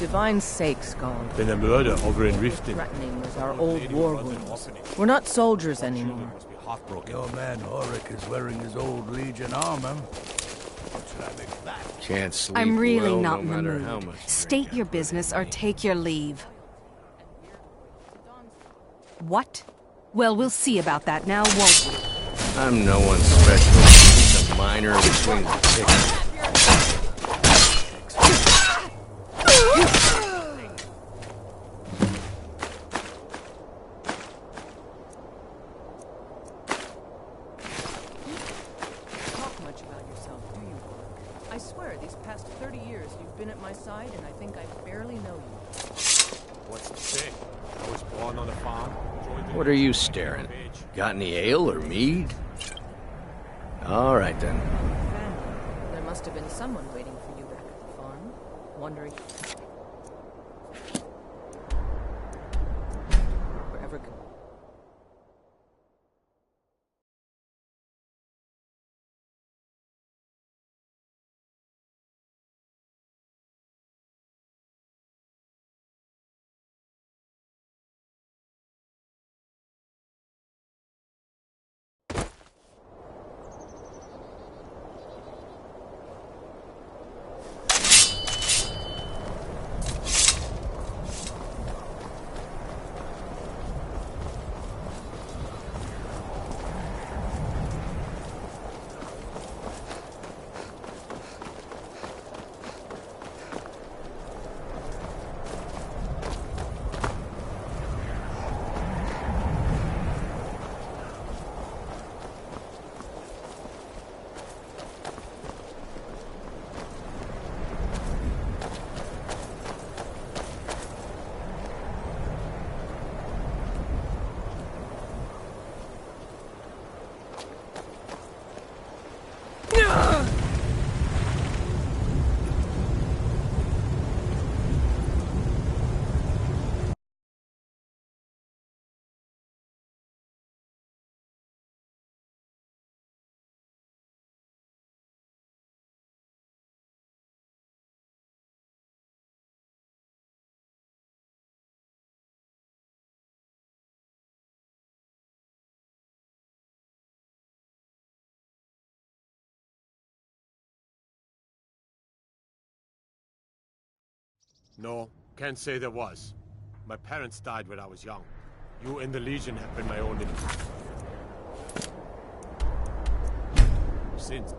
Divine's sake, Skald. Been a murder over in Riften. Threatening as our old war wounds. We're not soldiers anymore. Your man Auric is wearing his old Legion armor. Can't sleep I'm really well, not no in the matter mood. how much. State your business or take your leave. What? Well, we'll see about that now, won't we? I'm no one special. Just a miner between the ticks. Talk much about yourself, do you? I swear, these past 30 years, you've been at my side, and I think I barely know you. What's the say? I was born on a farm. What are you staring? Got any ale or mead? All right, then. There must have been someone waiting for you back at the farm, wondering wherever could. No, can't say there was. My parents died when I was young. You and the Legion have been my only... Since...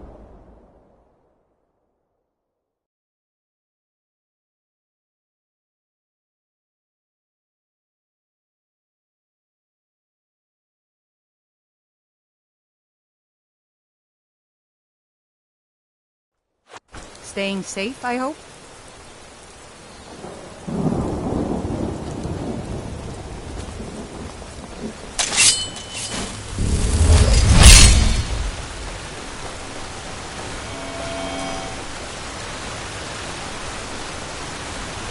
Staying safe, I hope?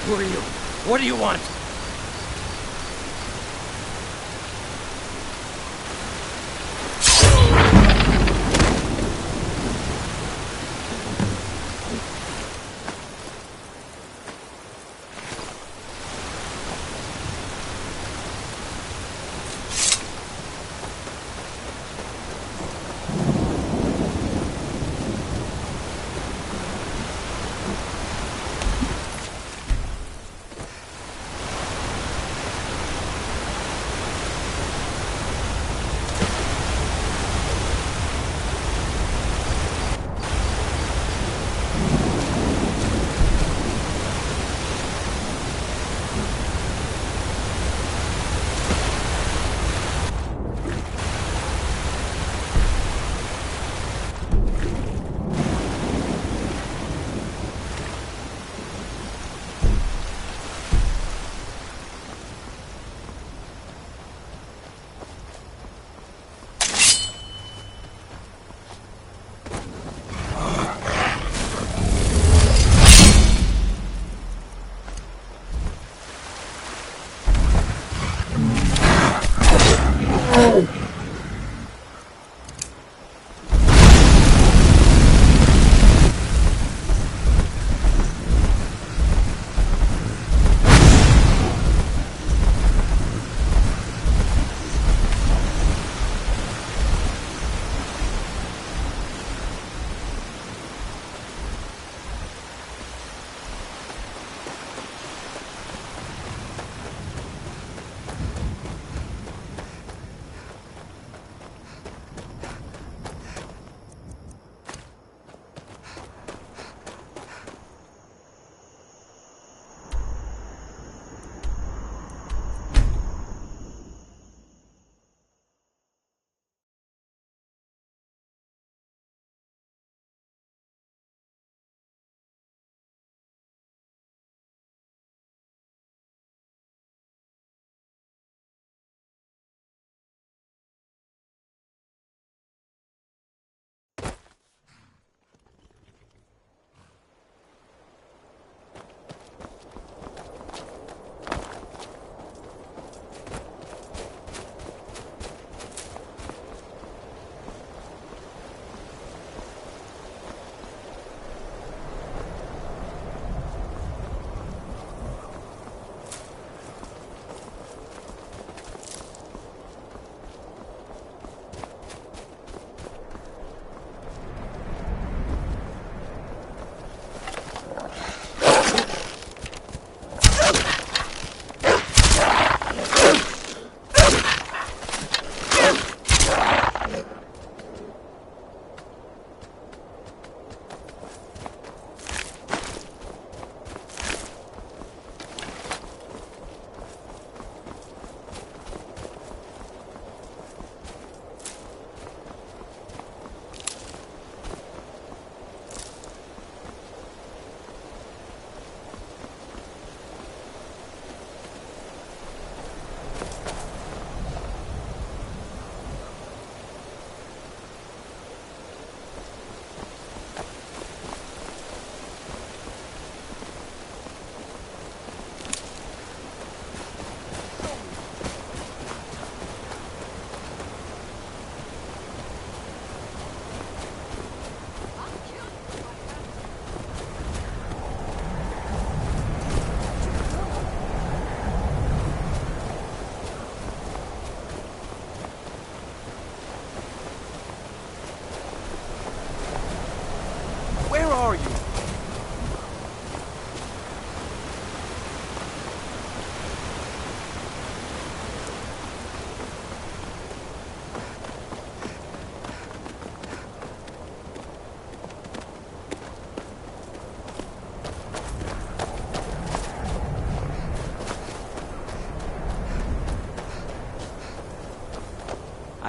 Who are you? What do you want?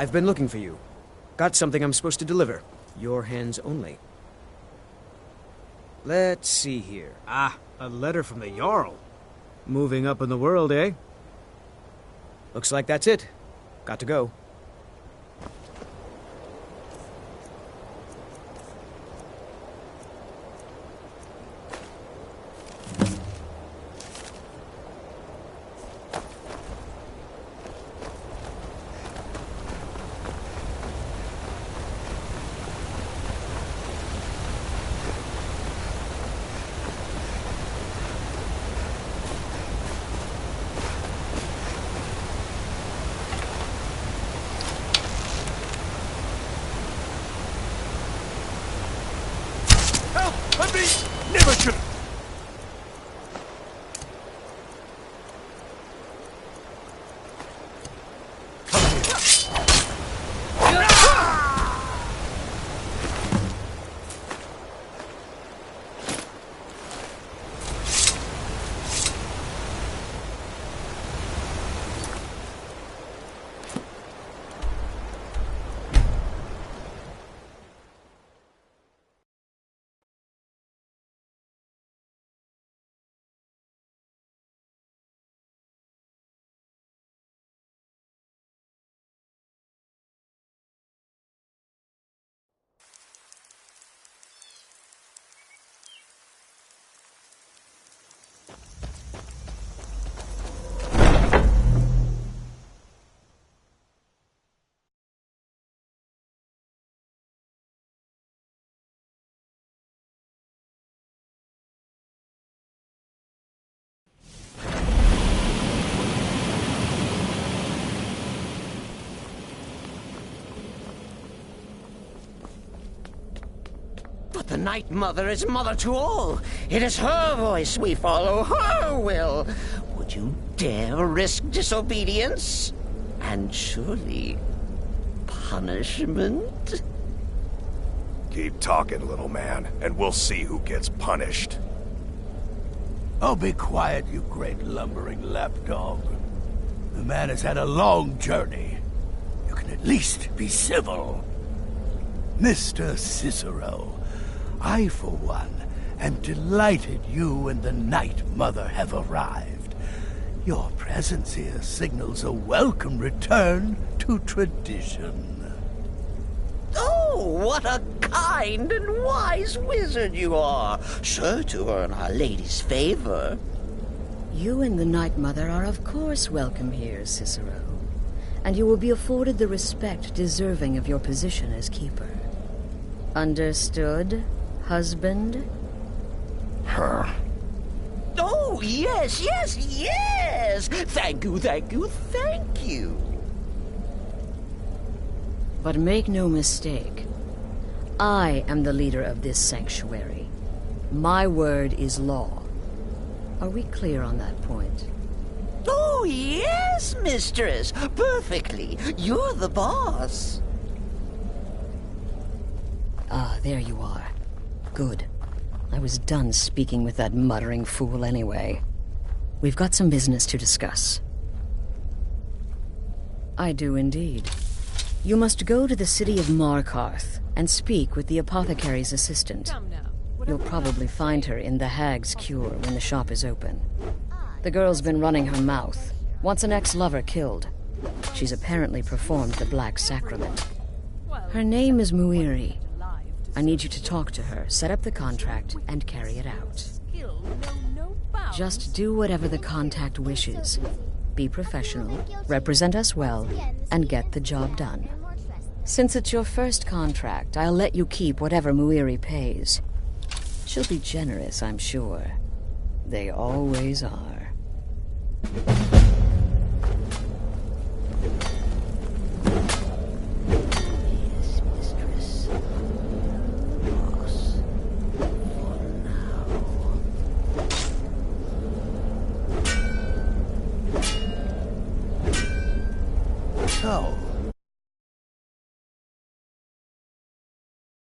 I've been looking for you. Got something I'm supposed to deliver. Your hands only. Let's see here. Ah, a letter from the Jarl. Moving up in the world, eh? Looks like that's it. Got to go. Never should. But the Night Mother is mother to all. It is her voice we follow, her will. Would you dare risk disobedience? And surely punishment? Keep talking, little man, and we'll see who gets punished. Oh, be quiet, you great lumbering lapdog. The man has had a long journey. You can at least be civil. Mr. Cicero, I, for one, am delighted you and the Night Mother have arrived. Your presence here signals a welcome return to tradition. Oh, what a kind and wise wizard you are, sure to earn Our Lady's favor. You and the Night Mother are of course welcome here, Cicero. And you will be afforded the respect deserving of your position as keeper. Understood, husband? Her. Oh, yes, yes, yes! Thank you, thank you, thank you! But make no mistake, I am the leader of this sanctuary. My word is law. Are we clear on that point? Oh, yes, mistress. Perfectly. You're the boss. Ah, there you are. Good. I was done speaking with that muttering fool anyway. We've got some business to discuss. I do indeed. You must go to the city of Markarth and speak with the apothecary's assistant. You'll probably find her in the Hag's Cure when the shop is open. The girl's been running her mouth. Wants an ex-lover killed. She's apparently performed the Black Sacrament. Her name is Muiri. I need you to talk to her, set up the contract, and carry it out. Just do whatever the contact wishes. Be professional, represent us well, and get the job done. Since it's your first contract, I'll let you keep whatever Muiri pays. She'll be generous, I'm sure. They always are. Yes, mistress. Boss. For now. So,